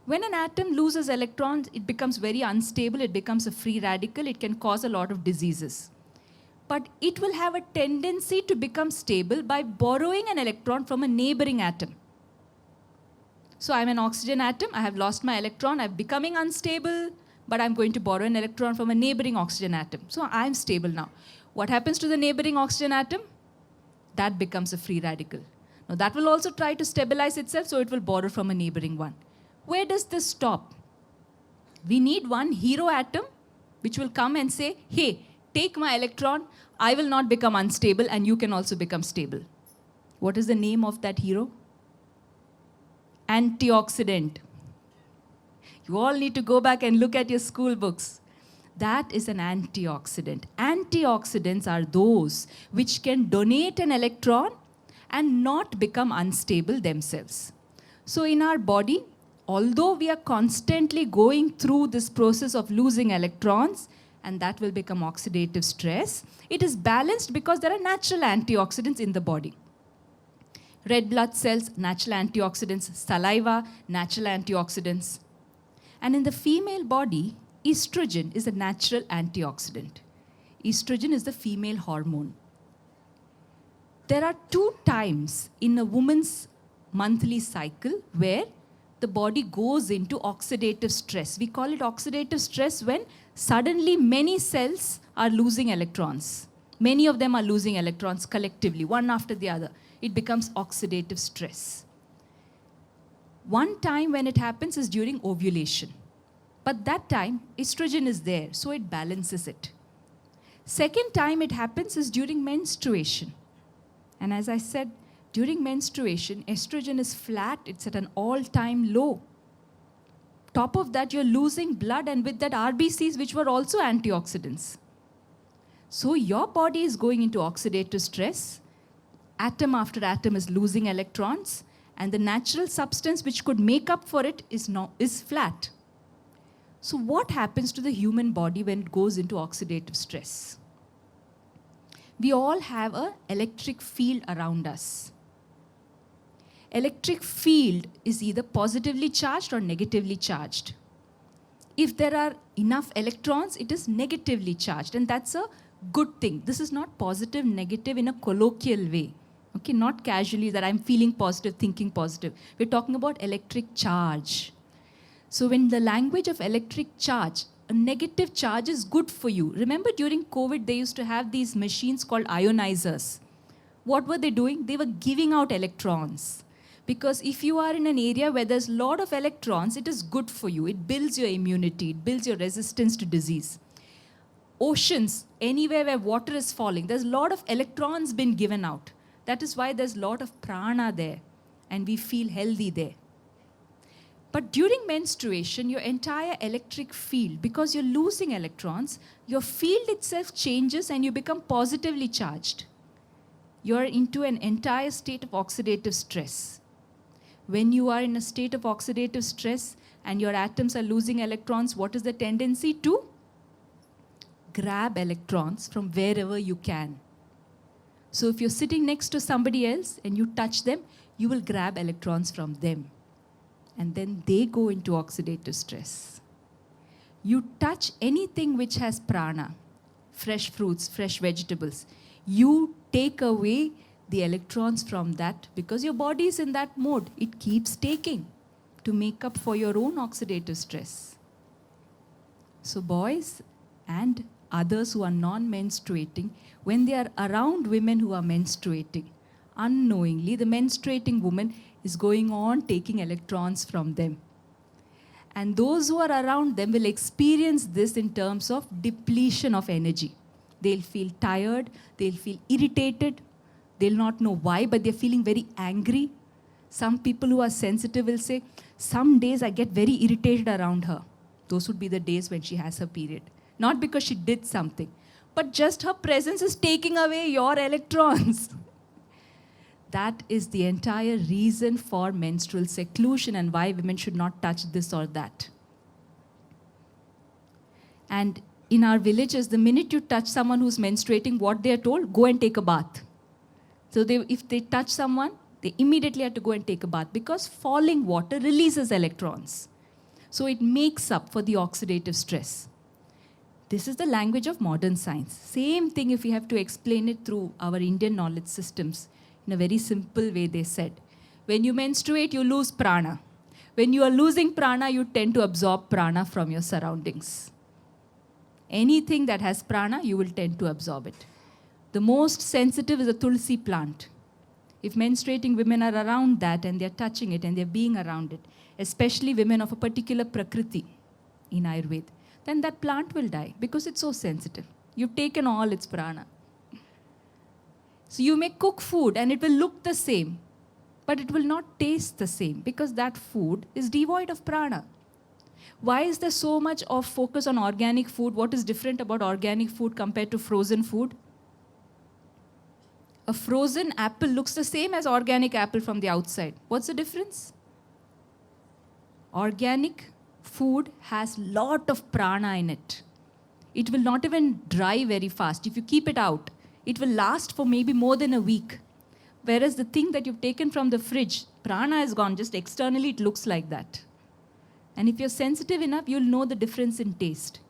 When an atom loses electrons, it becomes very unstable, it becomes a free radical, it can cause a lot of diseases. but it will have a tendency to become stable by borrowing an electron from a neighboring atom. So I'm an oxygen atom, I have lost my electron, I'm becoming unstable, but I'm going to borrow an electron from a neighboring oxygen atom. So I'm stable now. What happens to the neighboring oxygen atom? That becomes a free radical. Now that will also try to stabilize itself, so it will borrow from a neighboring one. Where does this stop? We need one hero atom which will come and say, hey, take my electron, I will not become unstable and you can also become stable. What is the name of that hero? Antioxidant. You all need to go back and look at your school books. That is an antioxidant. Antioxidants are those which can donate an electron and not become unstable themselves. So in our body, although we are constantly going through this process of losing electrons, and that will become oxidative stress, it is balanced because there are natural antioxidants in the body. Red blood cells, natural antioxidants. Saliva, natural antioxidants. And in the female body, estrogen is a natural antioxidant. Estrogen is the female hormone. There are 2 times in a woman's monthly cycle where the body goes into oxidative stress. We call it oxidative stress when suddenly many cells are losing electrons. Many of them are losing electrons collectively, one after the other. It becomes oxidative stress. One time when it happens is during ovulation. But that time, estrogen is there, so it balances it. Second time it happens is during menstruation. And as I said, during menstruation, estrogen is flat, it's at an all-time low. Top of that, you're losing blood, and with that RBCs, which were also antioxidants. So your body is going into oxidative stress. Atom after atom is losing electrons, and the natural substance which could make up for it is flat. So what happens to the human body when it goes into oxidative stress? We all have an electric field around us. Electric field is either positively charged or negatively charged. If there are enough electrons, it is negatively charged, and that's a good thing. This is not positive, negative in a colloquial way. Okay, not casually that I'm feeling positive, thinking positive. We're talking about electric charge. So when the language of electric charge, a negative charge is good for you. Remember during COVID, they used to have these machines called ionizers. What were they doing? They were giving out electrons. Because if you are in an area where there's a lot of electrons, it is good for you. It builds your immunity. It builds your resistance to disease. Oceans, anywhere where water is falling, there's a lot of electrons been given out. That is why there's a lot of prana there, and we feel healthy there. But during menstruation, your entire electric field, because you're losing electrons, your field itself changes and you become positively charged. You're into an entire state of oxidative stress. When you are in a state of oxidative stress and your atoms are losing electrons, what is the tendency to? Grab electrons from wherever you can. So if you're sitting next to somebody else and you touch them, you will grab electrons from them. And then they go into oxidative stress. You touch anything which has prana, fresh fruits, fresh vegetables. You take away the electrons from that because your body is in that mode. It keeps taking to make up for your own oxidative stress. So boys and others who are non-menstruating, when they are around women who are menstruating, unknowingly the menstruating woman is going on taking electrons from them. And those who are around them will experience this in terms of depletion of energy. They'll feel tired, they'll feel irritated, they'll not know why, but they're feeling very angry. Some people who are sensitive will say, some days I get very irritated around her. Those would be the days when she has her period. Not because she did something, but just her presence is taking away your electrons. That is the entire reason for menstrual seclusion and why women should not touch this or that. And in our villages, the minute you touch someone who's menstruating, what they are told, go and take a bath. So if they touch someone, they immediately have to go and take a bath because falling water releases electrons. So it makes up for the oxidative stress. This is the language of modern science. Same thing if we have to explain it through our Indian knowledge systems. In a very simple way, they said, when you menstruate, you lose prana. When you are losing prana, you tend to absorb prana from your surroundings. Anything that has prana, you will tend to absorb it. The most sensitive is a tulsi plant. If menstruating women are around that and they're touching it and they're being around it, especially women of a particular prakriti in Ayurveda, then that plant will die because it's so sensitive. You've taken all its prana. So you may cook food and it will look the same, but it will not taste the same because that food is devoid of prana. Why is there so much of focus on organic food? What is different about organic food compared to frozen food? A frozen apple looks the same as organic apple from the outside. What's the difference? Organic food has lot of prana in it. It will not even dry very fast. If you keep it out, it will last for maybe more than a week. Whereas the thing that you've taken from the fridge, prana is gone. Just externally, it looks like that. And if you're sensitive enough, you'll know the difference in taste.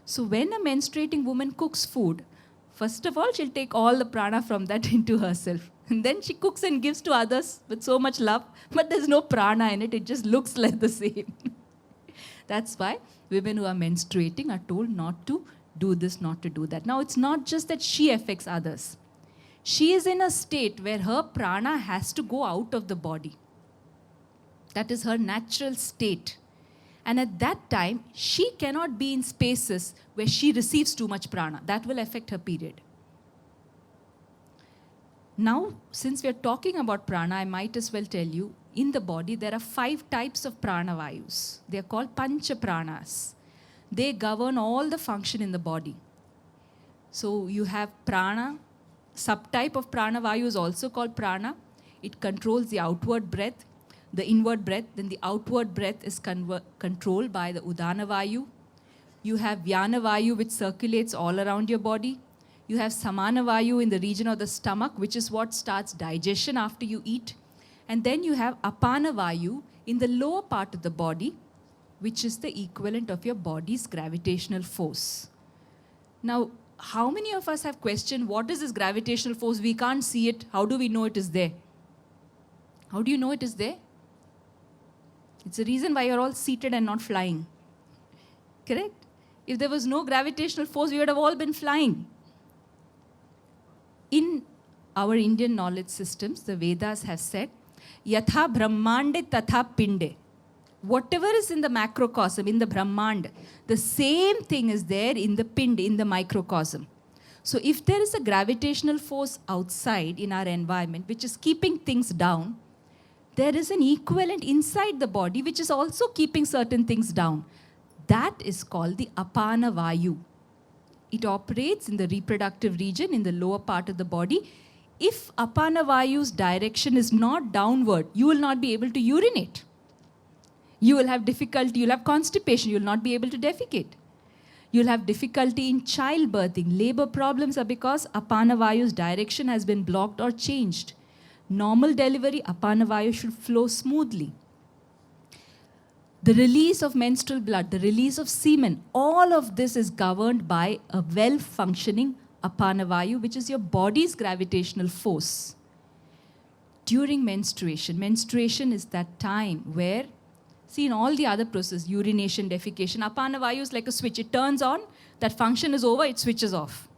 So when a menstruating woman cooks food, first of all, she'll take all the prana from that into herself. And then she cooks and gives to others with so much love, but there's no prana in it. It just looks like the same. That's why women who are menstruating are told not to do this, not to do that. Now, it's not just that she affects others. She is in a state where her prana has to go out of the body. That is her natural state. And at that time, she cannot be in spaces where she receives too much prana. That will affect her period. Now, since we are talking about prana, I might as well tell you, in the body, there are 5 types of prana vayus. They are called Panchapranas. They govern all the function in the body. So you have prana. Subtype of prana vayu is also called prana. It controls the outward breath, the inward breath. Then the outward breath is controlled by the udana vayu. You have vyana vayu, which circulates all around your body. You have samana vayu in the region of the stomach, which is what starts digestion after you eat. And then you have apana vayu in the lower part of the body, which is the equivalent of your body's gravitational force. Now, how many of us have questioned, what is this gravitational force? We can't see it. How do we know it is there? How do you know it is there? It's the reason why you're all seated and not flying. Correct? If there was no gravitational force, we would have all been flying. In our Indian knowledge systems, the Vedas have said, Yatha Brahmande Tatha Pinde. Whatever is in the macrocosm, in the Brahmand, the same thing is there in the Pind, in the microcosm. So if there is a gravitational force outside in our environment, which is keeping things down, there is an equivalent inside the body, which is also keeping certain things down. That is called the Apana Vayu. It operates in the reproductive region, in the lower part of the body. If Apana Vayu's direction is not downward, you will not be able to urinate. You will have difficulty, you'll have constipation, you'll not be able to defecate. You'll have difficulty in childbirthing. Labor problems are because Apana Vayu's direction has been blocked or changed. Normal delivery, Apana Vayu should flow smoothly. The release of menstrual blood, the release of semen, all of this is governed by a well-functioning Apana Vayu, which is your body's gravitational force. During menstruation, menstruation is that time where, see, in all the other processes, urination, defecation, Apana Vayu is like a switch. It turns on, that function is over, it switches off.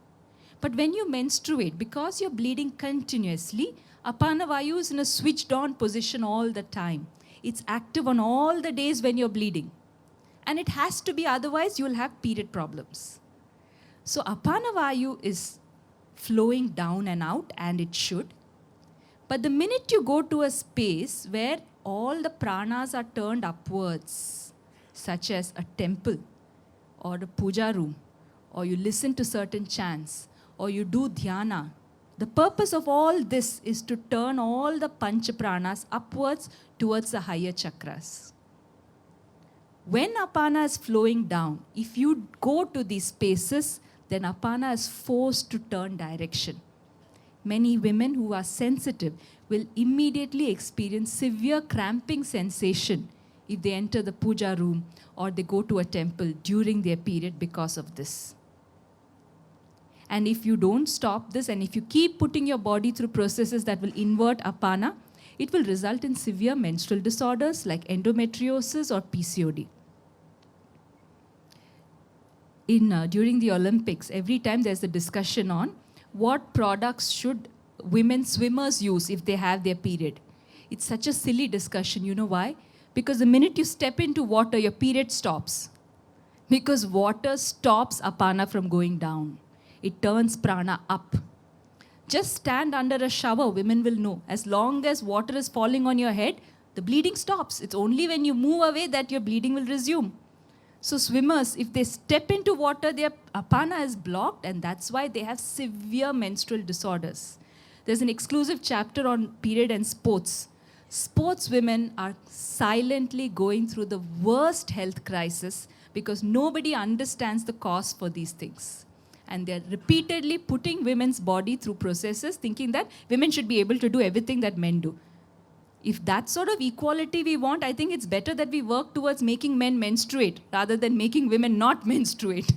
But when you menstruate, because you're bleeding continuously, Apana Vayu is in a switched on position all the time. It's active on all the days when you're bleeding. And it has to be, otherwise you'll have period problems. So Apana Vayu is flowing down and out, and it should. But the minute you go to a space where all the pranas are turned upwards, such as a temple or a puja room, or you listen to certain chants, or you do dhyana, the purpose of all this is to turn all the Panchapranas upwards towards the higher chakras. When Apana is flowing down, if you go to these spaces, then Apana is forced to turn direction. Many women who are sensitive will immediately experience severe cramping sensation if they enter the puja room or they go to a temple during their period because of this. And if you don't stop this, and if you keep putting your body through processes that will invert apana, it will result in severe menstrual disorders like endometriosis or PCOD. During the Olympics, every time there's a discussion on what products should women swimmers use if they have their period. It's such a silly discussion. You know why? Because the minute you step into water, your period stops. Because water stops apana from going down. It turns prana up. Just stand under a shower, women will know. As long as water is falling on your head, the bleeding stops. It's only when you move away that your bleeding will resume. So swimmers, if they step into water, their apana is blocked, and that's why they have severe menstrual disorders. There's an exclusive chapter on period and sports. Sports women are silently going through the worst health crisis because nobody understands the cause for these things. And they're repeatedly putting women's body through processes thinking that women should be able to do everything that men do. If that sort of equality we want, I think it's better that we work towards making men menstruate rather than making women not menstruate.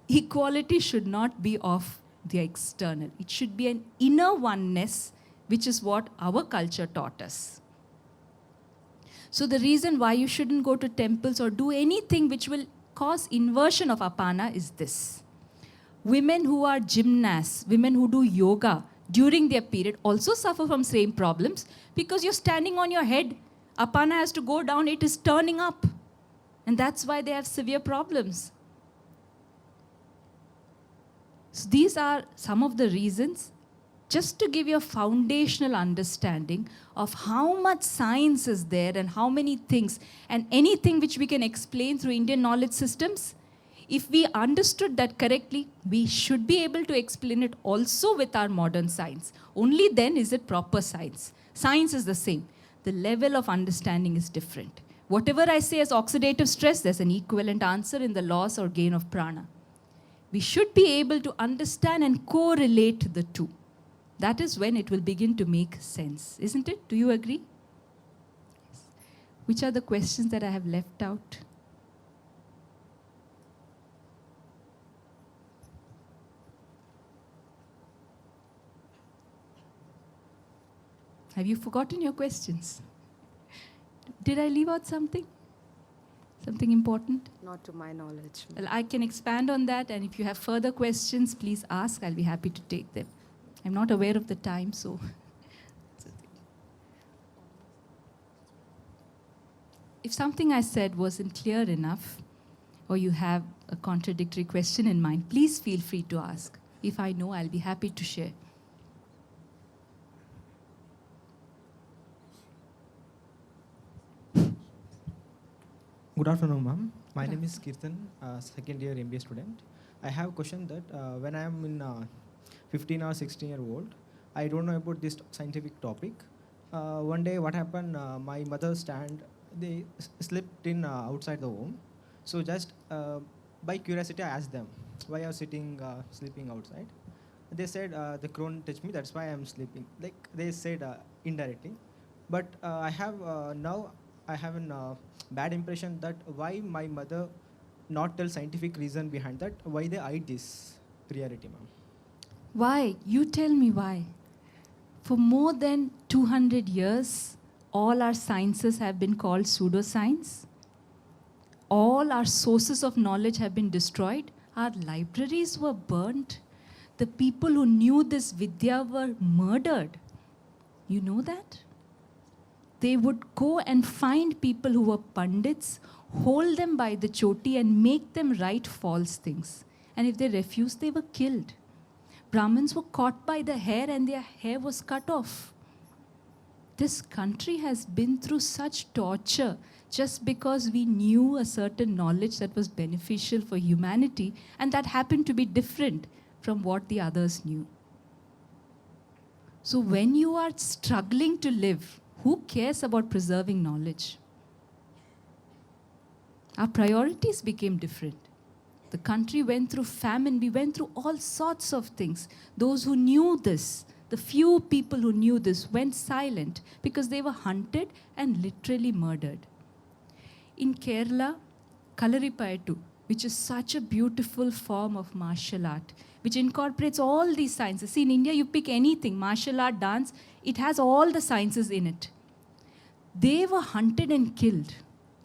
Equality should not be of the external. It should be an inner oneness, which is what our culture taught us. So the reason why you shouldn't go to temples or do anything which will cause inversion of apana is this. Women who are gymnasts, women who do yoga during their period also suffer from same problems because you're standing on your head. Apana has to go down, it is turning up. And that's why they have severe problems. So these are some of the reasons, just to give you a foundational understanding of how much science is there and how many things, and anything which we can explain through Indian knowledge systems. If we understood that correctly, we should be able to explain it also with our modern science. Only then is it proper science. Science is the same. The level of understanding is different. Whatever I say as oxidative stress, there's an equivalent answer in the loss or gain of prana. We should be able to understand and correlate the two. That is when it will begin to make sense, isn't it? Do you agree? Yes. Which are the questions that I have left out? Have you forgotten your questions? Did I leave out something? Something important? Not to my knowledge. Well, I can expand on that, and if you have further questions, please ask. I'll be happy to take them. I'm not aware of the time, so. If something I said wasn't clear enough, or you have a contradictory question in mind, please feel free to ask. If I know, I'll be happy to share. Good afternoon, ma'am. My name is Kirtan, second year MBA student. I have a question that when I am in 15 or 16-year-old, I don't know about this scientific topic. One day, what happened? My mother they slept in outside the home. So just by curiosity, I asked them why are you sleeping outside. They said the crone touched me. That's why I'm sleeping. Like they said indirectly, but I have now. I have a bad impression that why my mother not tell scientific reason behind that, why they hide this priority, ma'am. Why? You tell me why. For more than 200 years, all our sciences have been called pseudoscience. All our sources of knowledge have been destroyed. Our libraries were burnt. The people who knew this Vidya were murdered. You know that? They would go and find people who were pandits, hold them by the choti and make them write false things. And if they refused, they were killed. Brahmins were caught by the hair and their hair was cut off. This country has been through such torture just because we knew a certain knowledge that was beneficial for humanity, and that happened to be different from what the others knew. So when you are struggling to live, who cares about preserving knowledge? Our priorities became different. The country went through famine. We went through all sorts of things. Those who knew this, The few people who knew this went silent because they were hunted and literally murdered. In Kerala, Kalaripayattu, which is such a beautiful form of martial art, which incorporates all these sciences. See, in India, you pick anything, martial art, dance, it has all the sciences in it. They were hunted and killed.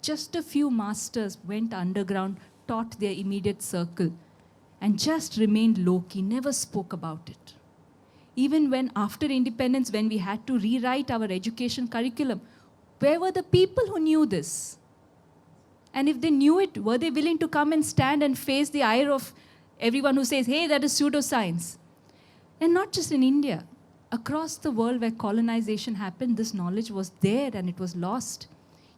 Just a few masters went underground, taught their immediate circle, and just remained low-key, never spoke about it. Even when, after independence, when we had to rewrite our education curriculum, where were the people who knew this? And if they knew it, were they willing to come and stand and face the ire of everyone who says, hey, that is pseudoscience? And not just in India. Across the world where colonization happened, this knowledge was there and it was lost.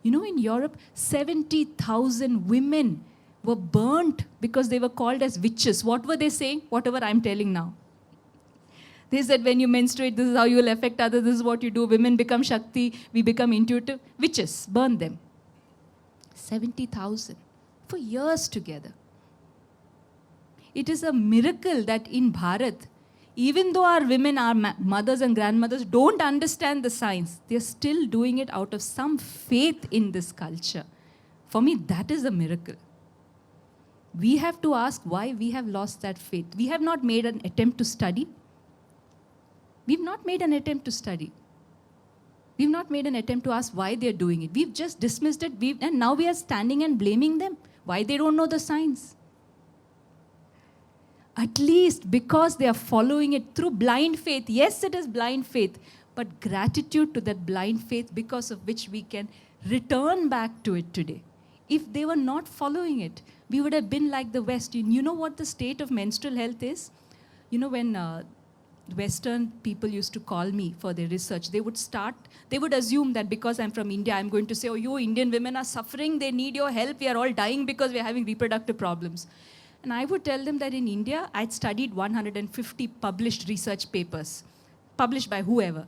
You know, in Europe, 70,000 women were burnt because they were called as witches. What were they saying? Whatever I'm telling now. They said, when you menstruate, this is how you will affect others, this is what you do. Women become Shakti, we become intuitive. Witches, burn them. 70,000 for years together. It is a miracle that in Bharat, even though our women, our mothers and grandmothers don't understand the science, they're still doing it out of some faith in this culture. For me, that is a miracle. We have to ask why we have lost that faith. We have not made an attempt to study. We've not made an attempt to study. We've not made an attempt to ask why they're doing it. We've just dismissed it, and now we are standing and blaming them. Why they don't know the science? At least because they are following it through blind faith. Yes, it is blind faith, but gratitude to that blind faith because of which we can return back to it today. If they were not following it, we would have been like the West. You know what the state of menstrual health is? You know, when Western people used to call me for their research, they would assume that because I'm from India, I'm going to say, oh, you Indian women are suffering, they need your help, we are all dying because we're having reproductive problems. And I would tell them that in India, I'd studied 150 published research papers, published by whoever,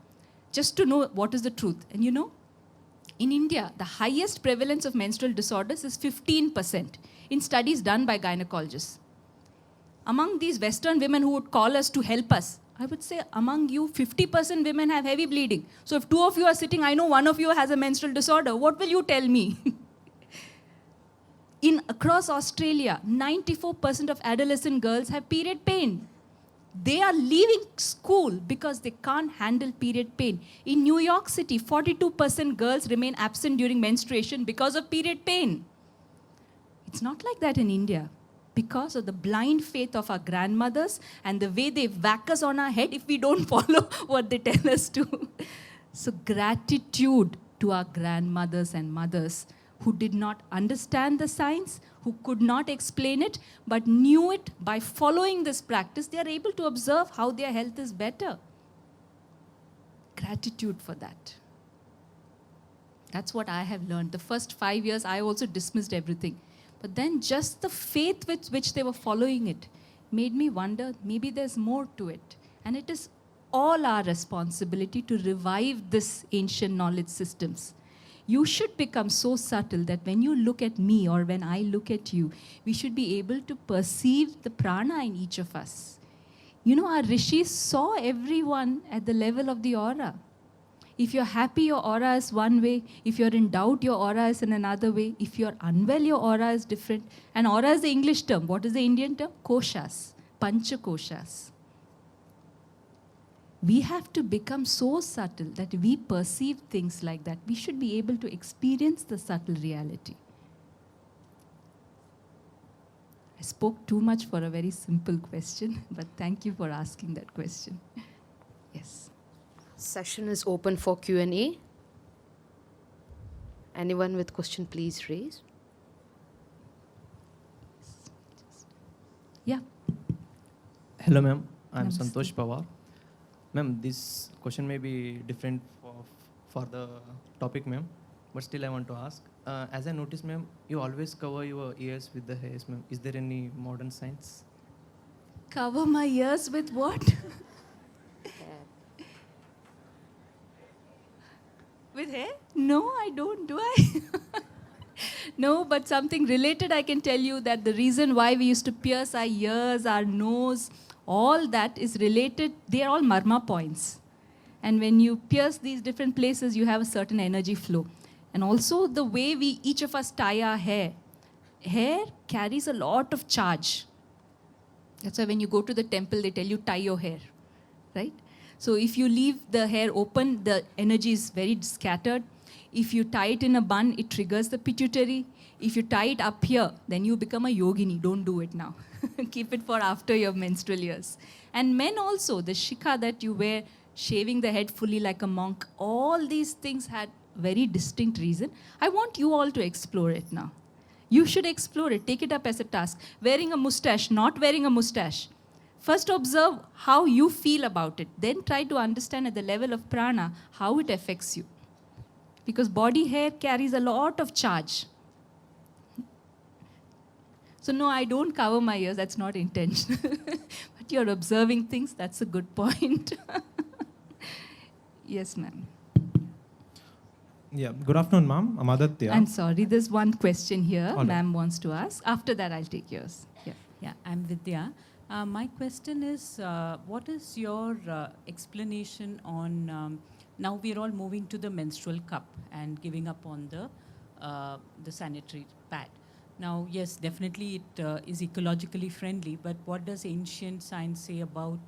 just to know what is the truth. And you know, in India, the highest prevalence of menstrual disorders is 15% in studies done by gynecologists. Among these Western women who would call us to help us, I would say among you, 50% women have heavy bleeding. So if two of you are sitting, I know one of you has a menstrual disorder. What will you tell me? Across Australia, 94% of adolescent girls have period pain. They are leaving school because they can't handle period pain. In New York City, 42% girls remain absent during menstruation because of period pain. It's not like that in India. Because of the blind faith of our grandmothers and the way they whack us on our head if we don't follow what they tell us to. So gratitude to our grandmothers and mothers who did not understand the science, who could not explain it, but knew it. By following this practice, they are able to observe how their health is better. Gratitude for that. That's what I have learned. The first 5 years, I also dismissed everything. But then just the faith with which they were following it made me wonder, maybe there's more to it. And it is all our responsibility to revive this ancient knowledge systems. You should become so subtle that when you look at me or when I look at you, we should be able to perceive the prana in each of us. You know, our rishis saw everyone at the level of the aura. If you're happy, your aura is one way. If you're in doubt, your aura is in another way. If you're unwell, your aura is different. And aura is the English term. What is the Indian term? Koshas. Panchakoshas. We have to become so subtle that we perceive things like that. We should be able to experience the subtle reality. I spoke too much for a very simple question, but thank you for asking that question. Yes. Session is open for Q&A. Anyone with question, please raise. Yeah. Hello, ma'am. I'm Namaste. Santosh Pawar. Ma'am, this question may be different for the topic, ma'am, but still I want to ask. As I noticed, ma'am, you always cover your ears with the hairs, ma'am. Is there any modern science? Cover my ears with what? With hair? No, I don't, do I? No, but something related I can tell you that the reason why we used to pierce our ears, our nose, all that is related, they are all marma points. And when you pierce these different places, you have a certain energy flow. And also the way each of us tie our hair. Hair carries a lot of charge. That's why when you go to the temple, they tell you tie your hair, right? So if you leave the hair open, the energy is very scattered. If you tie it in a bun, it triggers the pituitary. If you tie it up here, then you become a yogini. Don't do it now. Keep it for after your menstrual years. And men also, the shikha that you wear, shaving the head fully like a monk, all these things had very distinct reason. I want you all to explore it now. You should explore it. Take it up as a task. Wearing a mustache, not wearing a mustache. First observe how you feel about it. Then try to understand at the level of prana how it affects you. Because body hair carries a lot of charge. So no, I don't cover my ears. That's not intentional. But you're observing things. That's a good point. Yes, ma'am. Yeah, good afternoon, ma'am. I'm Aditya. I'm sorry, there's one question here All right. ma'am wants to ask. After that, I'll take yours. Yeah. Yeah, I'm Vidya. My question is, what is your explanation on, now we're all moving to the menstrual cup and giving up on the sanitary pad. Now, yes, definitely it is ecologically friendly, but what does ancient science say about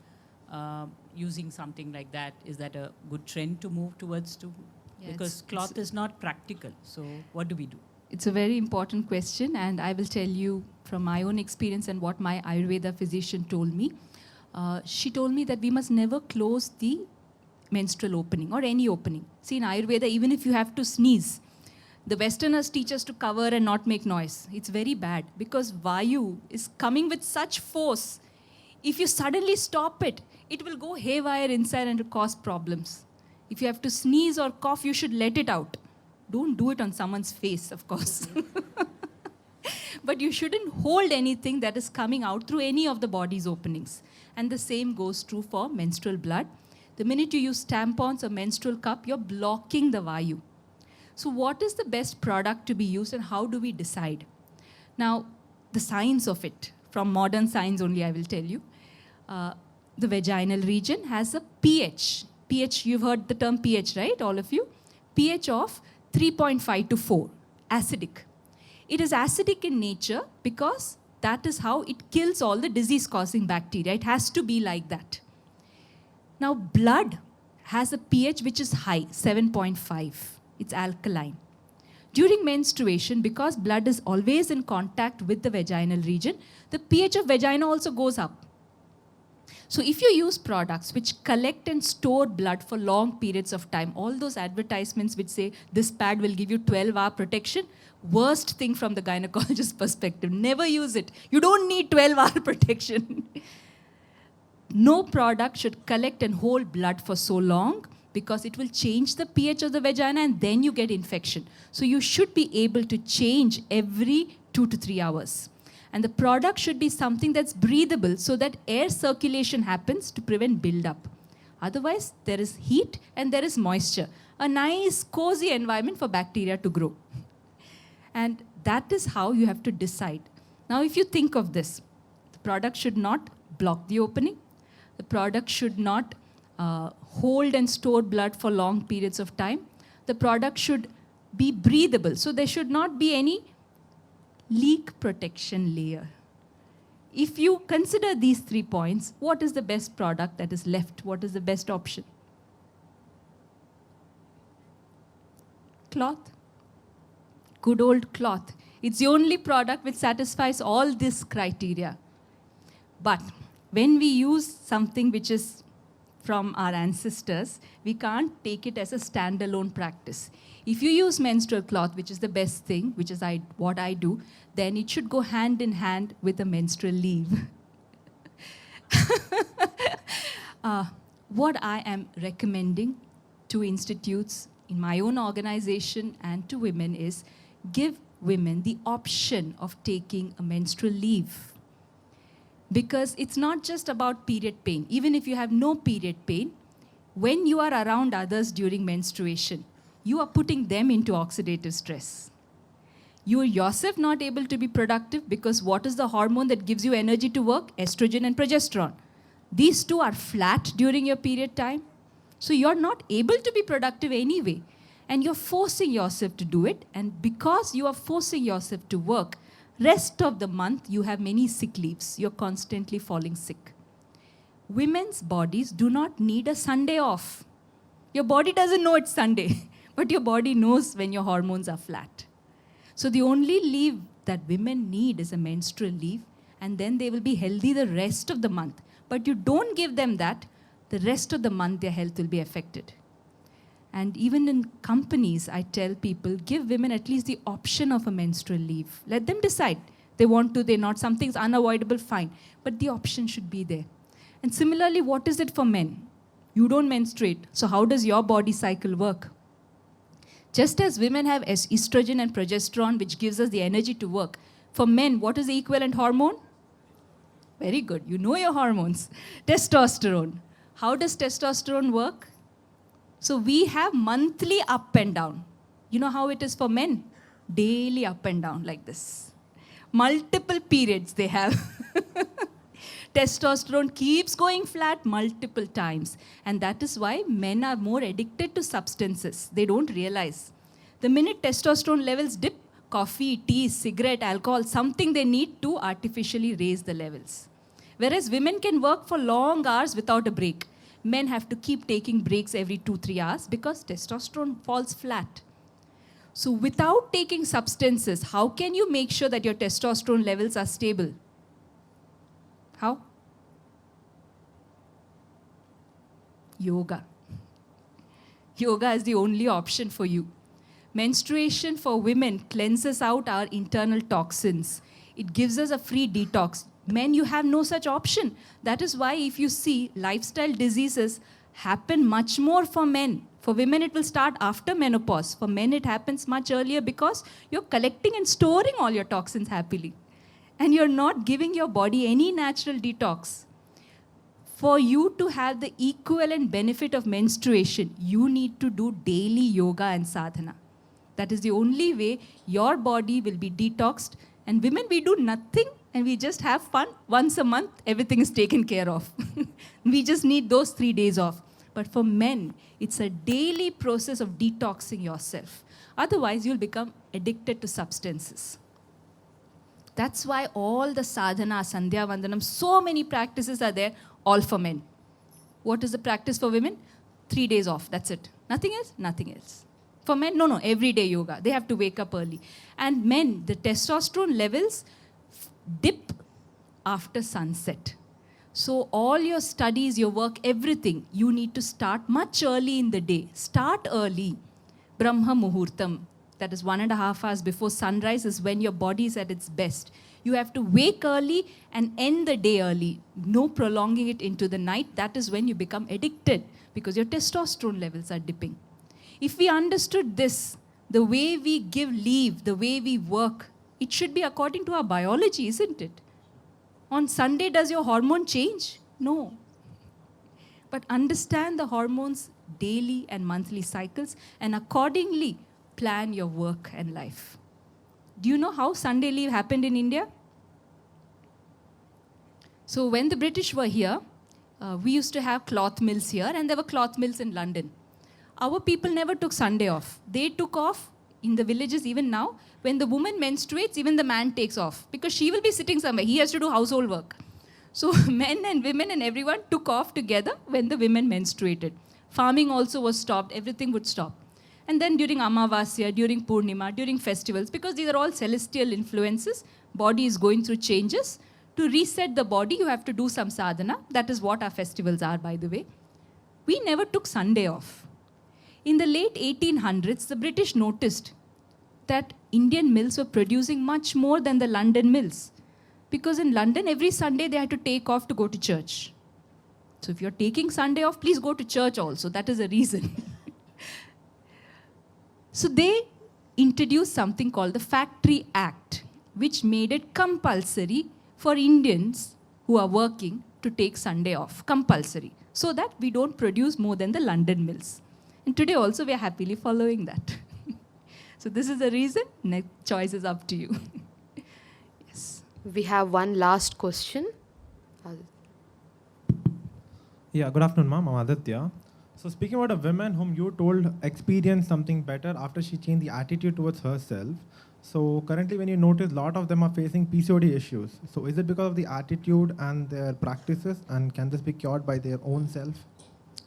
using something like that? Is that a good trend to move towards to? Yeah, because cloth is not practical, so what do we do? It's a very important question, and I will tell you from my own experience and what my Ayurveda physician told me. She told me that we must never close the menstrual opening or any opening. See, in Ayurveda, even if you have to sneeze, the Westerners teach us to cover and not make noise. It's very bad because Vayu is coming with such force. If you suddenly stop it, it will go haywire inside and it'll cause problems. If you have to sneeze or cough, you should let it out. Don't do it on someone's face, of course. But you shouldn't hold anything that is coming out through any of the body's openings. And the same goes true for menstrual blood. The minute you use tampons or menstrual cup, you're blocking the Vayu. So what is the best product to be used and how do we decide? Now, the science of it, from modern science only I will tell you. The vaginal region has a pH. pH, you've heard the term pH, right, all of you? pH of 3.5 to 4, acidic. It is acidic in nature because that is how it kills all the disease-causing bacteria. It has to be like that. Now, blood has a pH which is high, 7.5. It's alkaline. During menstruation, because blood is always in contact with the vaginal region, the pH of vagina also goes up. So if you use products which collect and store blood for long periods of time, all those advertisements which say this pad will give you 12-hour protection, worst thing from the gynecologist's perspective. Never use it. You don't need 12-hour protection. No product should collect and hold blood for so long because it will change the pH of the vagina and then you get infection. So you should be able to change every 2 to 3 hours. And the product should be something that's breathable so that air circulation happens to prevent buildup. Otherwise, there is heat and there is moisture. A nice, cozy environment for bacteria to grow. And that is how you have to decide. Now, if you think of this, the product should not block the opening. The product should not hold and store blood for long periods of time. The product should be breathable. So there should not be any leak protection layer. If you consider these 3 points, what is the best product that is left? What is the best option? Cloth. Good old cloth. It's the only product which satisfies all this criteria. But when we use something which is from our ancestors, we can't take it as a standalone practice. If you use menstrual cloth, which is the best thing, which is what I do, then it should go hand in hand with a menstrual leave. What I am recommending to institutes in my own organization and to women is give women the option of taking a menstrual leave. Because it's not just about period pain. Even if you have no period pain, when you are around others during menstruation, you are putting them into oxidative stress. You are yourself not able to be productive because what is the hormone that gives you energy to work? Estrogen and progesterone. These two are flat during your period time. So you're not able to be productive anyway. And you're forcing yourself to do it. And because you are forcing yourself to work, rest of the month you have many sick leaves. You're constantly falling sick. Women's bodies do not need a Sunday off. Your body doesn't know it's Sunday, but your body knows when your hormones are flat. So the only leave that women need is a menstrual leave, and then they will be healthy the rest of the month. But you don't give them that, the rest of the month their health will be affected. And even in companies, I tell people, give women at least the option of a menstrual leave. Let them decide. They want to, they're not, something's unavoidable, fine. But the option should be there. And similarly, what is it for men? You don't menstruate, so how does your body cycle work? Just as women have estrogen and progesterone, which gives us the energy to work, for men, what is the equivalent hormone? Very good, you know your hormones. Testosterone. How does testosterone work? So we have monthly up and down. You know how it is for men? Daily up and down like this. Multiple periods they have. Testosterone keeps going flat multiple times. And that is why men are more addicted to substances. They don't realize. The minute testosterone levels dip, coffee, tea, cigarette, alcohol, something they need to artificially raise the levels. Whereas women can work for long hours without a break. Men have to keep taking breaks every 2-3 hours because testosterone falls flat. So without taking substances, how can you make sure that your testosterone levels are stable? How? Yoga. Yoga is the only option for you. Menstruation for women cleanses out our internal toxins. It gives us a free detox. Men, you have no such option. That is why if you see lifestyle diseases happen much more for men. For women, it will start after menopause. For men, it happens much earlier because you're collecting and storing all your toxins happily. And you're not giving your body any natural detox. For you to have the equivalent benefit of menstruation, you need to do daily yoga and sadhana. That is the only way your body will be detoxed. And women, we do nothing and we just have fun. Once a month, everything is taken care of. We just need those 3 days off. But for men, it's a daily process of detoxing yourself. Otherwise, you'll become addicted to substances. That's why all the sadhana, sandhya, vandanam, so many practices are there, all for men. What is the practice for women? 3 days off, that's it. Nothing else? Nothing else. For men, no, everyday yoga. They have to wake up early. And men, the testosterone levels dip after sunset. So all your studies, your work, everything, you need to start much early in the day. Start early. Brahma Muhurtam. That is 1.5 hours before sunrise is when your body is at its best. You have to wake early and end the day early. No prolonging it into the night. That is when you become addicted because your testosterone levels are dipping. If we understood this, the way we give leave, the way we work, it should be according to our biology, isn't it? On Sunday, does your hormone change? No. But understand the hormones' daily and monthly cycles and accordingly plan your work and life. Do you know how Sunday leave happened in India? So when the British were here, we used to have cloth mills here and there were cloth mills in London. Our people never took Sunday off. They took off in the villages even now. When the woman menstruates, even the man takes off because she will be sitting somewhere. He has to do household work. So men and women and everyone took off together when the women menstruated. Farming also was stopped. Everything would stop. And then during Amavasya, during Purnima, during festivals, because these are all celestial influences, body is going through changes. To reset the body, you have to do some sadhana. That is what our festivals are, by the way. We never took Sunday off. In the late 1800s, the British noticed that Indian mills were producing much more than the London mills. Because in London, every Sunday they had to take off to go to church. So if you're taking Sunday off, please go to church also. That is a reason. So they introduced something called the Factory Act, which made it compulsory for Indians who are working to take Sunday off, compulsory, so that we don't produce more than the London mills. And today also we are happily following that. So this is the reason. Next choice is up to you. Yes. We have one last question. Yeah, good afternoon, ma'am. I'm Aditya. So speaking about a woman whom you told experienced something better after she changed the attitude towards herself. So currently when you notice a lot of them are facing PCOD issues. So is it because of the attitude and their practices, and can this be cured by their own self?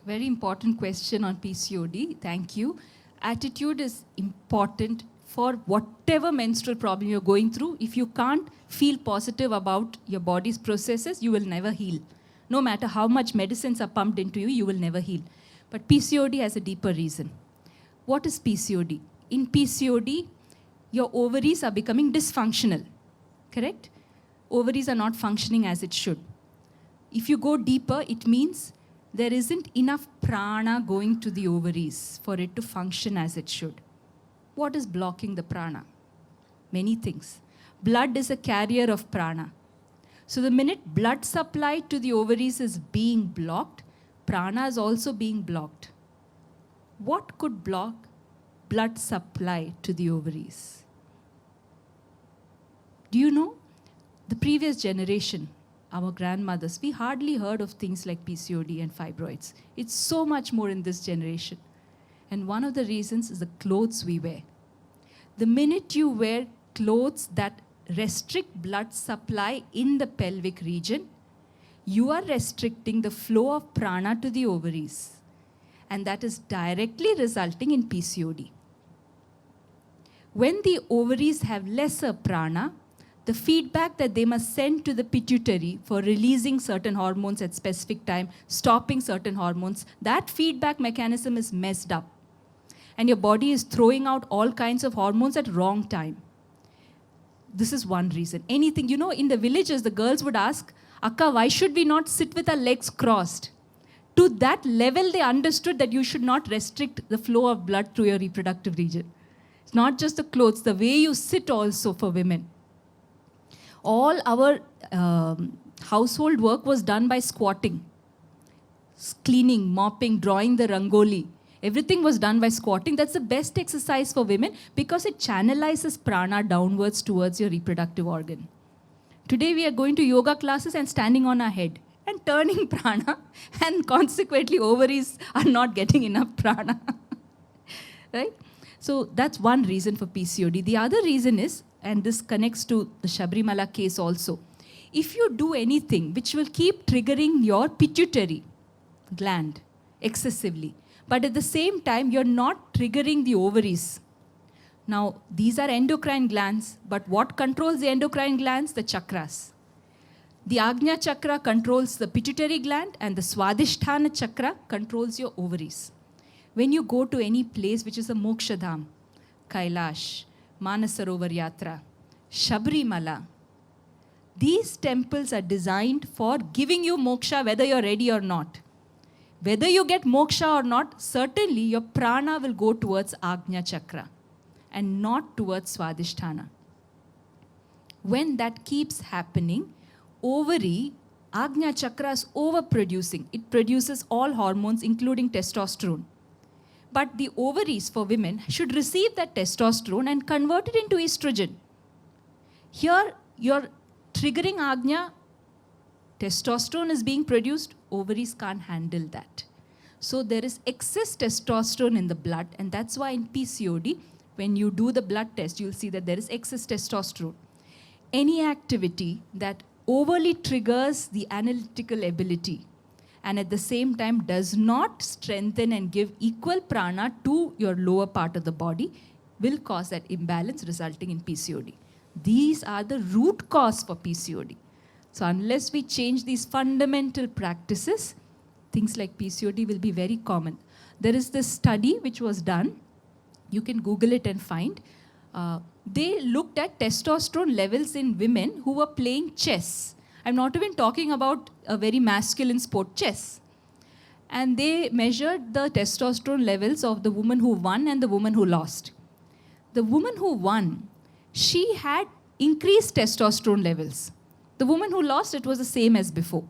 Very important question on PCOD. Thank you. Attitude is important for whatever menstrual problem you're going through. If you can't feel positive about your body's processes, you will never heal. No matter how much medicines are pumped into you, you will never heal. But PCOD has a deeper reason. What is PCOD? In PCOD, your ovaries are becoming dysfunctional, correct? Ovaries are not functioning as it should. If you go deeper, it means there isn't enough prana going to the ovaries for it to function as it should. What is blocking the prana? Many things. Blood is a carrier of prana. So the minute blood supply to the ovaries is being blocked, prana is also being blocked. What could block blood supply to the ovaries? Do you know? The previous generation, our grandmothers, we hardly heard of things like PCOD and fibroids. It's so much more in this generation. And one of the reasons is the clothes we wear. The minute you wear clothes that restrict blood supply in the pelvic region, you are restricting the flow of prana to the ovaries. And that is directly resulting in PCOD. When the ovaries have lesser prana, the feedback that they must send to the pituitary for releasing certain hormones at specific time, stopping certain hormones, that feedback mechanism is messed up. And your body is throwing out all kinds of hormones at wrong time. This is one reason. Anything, you know, in the villages, the girls would ask, Akka, why should we not sit with our legs crossed? To that level, they understood that you should not restrict the flow of blood through your reproductive region. It's not just the clothes, the way you sit also for women. All our household work was done by squatting, cleaning, mopping, drawing the rangoli. Everything was done by squatting. That's the best exercise for women because it channelizes prana downwards towards your reproductive organ. Today we are going to yoga classes and standing on our head and turning prana, and consequently ovaries are not getting enough prana. Right? So that's one reason for PCOD. The other reason is, and this connects to the Sabrimala case also, if you do anything which will keep triggering your pituitary gland excessively, but at the same time you're not triggering the ovaries. Now, these are endocrine glands, but what controls the endocrine glands? The chakras. The Agnya chakra controls the pituitary gland, and the Swadhisthana chakra controls your ovaries. When you go to any place which is a Mokshadham, Kailash, Manasarovar Yatra, Sabrimala, these temples are designed for giving you moksha whether you're ready or not. Whether you get moksha or not, certainly your prana will go towards Agnya chakra and not towards Swadhisthana. When that keeps happening, ovary, Agnya chakra is overproducing. It produces all hormones including testosterone. But the ovaries for women should receive that testosterone and convert it into estrogen. Here, you're triggering Agnya, testosterone is being produced, ovaries can't handle that. So there is excess testosterone in the blood, and that's why in PCOD, when you do the blood test, you'll see that there is excess testosterone. Any activity that overly triggers the analytical ability and at the same time does not strengthen and give equal prana to your lower part of the body will cause that imbalance resulting in PCOD. These are the root cause for PCOD. So unless we change these fundamental practices, things like PCOD will be very common. There is this study which was done. You can Google it and find. They looked at testosterone levels in women who were playing chess. I'm not even talking about a very masculine sport, chess. And they measured the testosterone levels of the woman who won and the woman who lost. The woman who won, she had increased testosterone levels. The woman who lost, it was the same as before.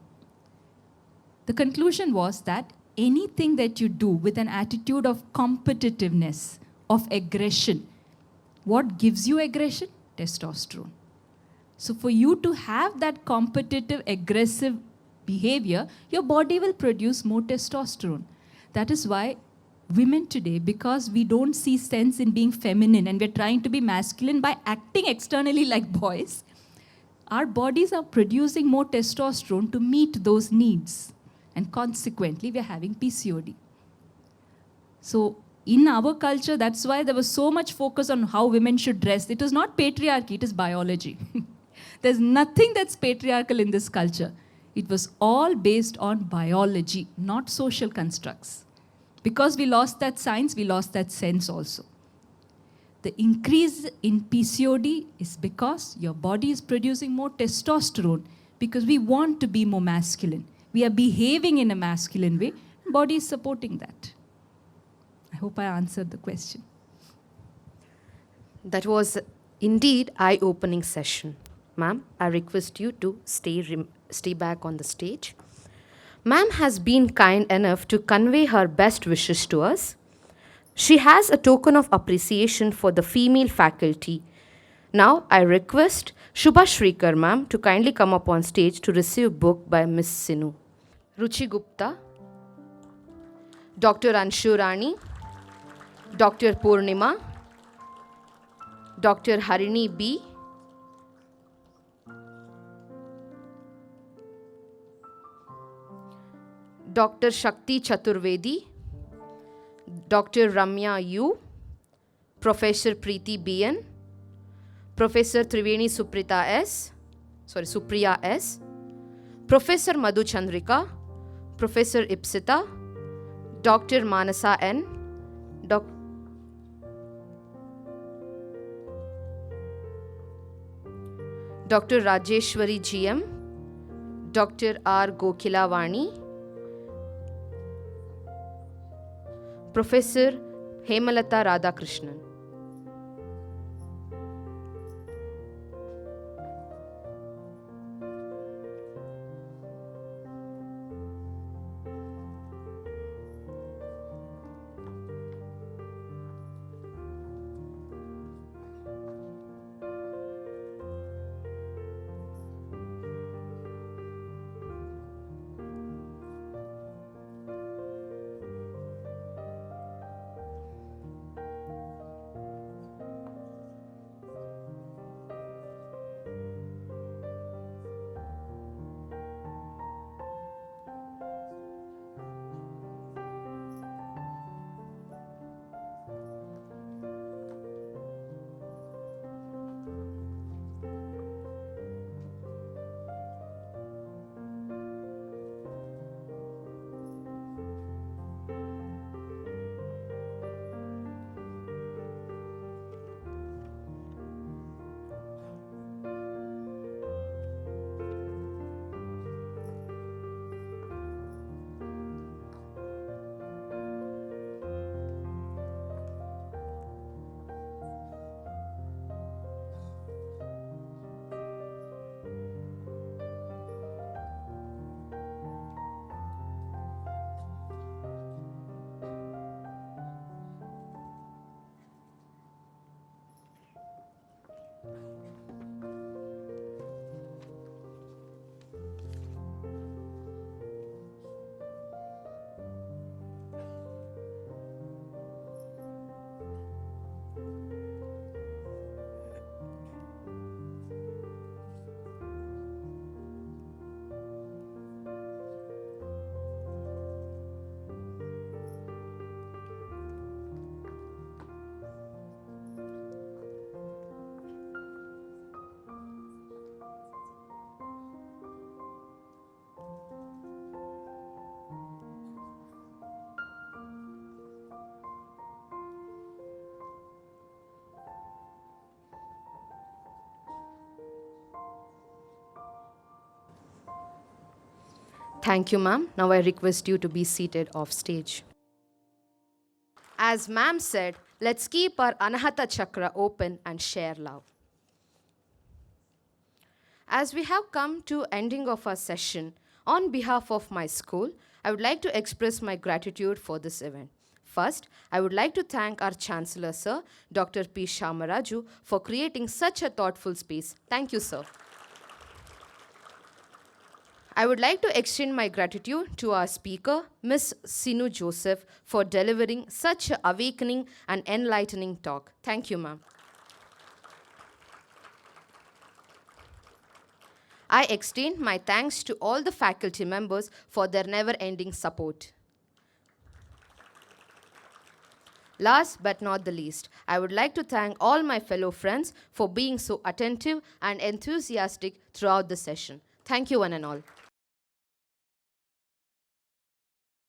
The conclusion was that anything that you do with an attitude of competitiveness, of aggression, what gives you aggression? Testosterone. So for you to have that competitive, aggressive behavior, your body will produce more testosterone. That is why women today, because we don't see sense in being feminine and we're trying to be masculine by acting externally like boys, our bodies are producing more testosterone to meet those needs. And consequently, we're having PCOD. So in our culture, that's why there was so much focus on how women should dress. It was not patriarchy, it is biology. There's nothing that's patriarchal in this culture. It was all based on biology, not social constructs. Because we lost that science, we lost that sense also. The increase in PCOD is because your body is producing more testosterone because we want to be more masculine. We are behaving in a masculine way. Body is supporting that. I hope I answered the question. That was indeed eye-opening session. Ma'am, I request you to stay back on the stage. Ma'am has been kind enough to convey her best wishes to us. She has a token of appreciation for the female faculty. Now, I request Shubha Shrikar ma'am to kindly come up on stage to receive book by Miss Sinu. Ruchi Gupta, Dr. Anshu Rani, Dr. Purnima, Dr. Harini B., Dr. Shakti Chaturvedi, Dr. Ramya U, Professor Preeti BN, Professor Triveni Supriya S, Professor Madhu Chandrika, Professor Ipsita, Dr. Manasa N, Dr. Rajeshwari GM, Dr. R. Gokilavani, Professor Hemalata Radhakrishnan. Thank you, ma'am. Now I request you to be seated off stage. As ma'am said, let's keep our Anahata Chakra open and share love. As we have come to ending of our session, on behalf of my school, I would like to express my gratitude for this event. First, I would like to thank our Chancellor, Sir, Dr. P. Shamaraju, for creating such a thoughtful space. Thank you, sir. I would like to extend my gratitude to our speaker, Ms. Sinu Joseph, for delivering such an awakening and enlightening talk. Thank you, ma'am. I extend my thanks to all the faculty members for their never-ending support. Last but not the least, I would like to thank all my fellow friends for being so attentive and enthusiastic throughout the session. Thank you, one and all.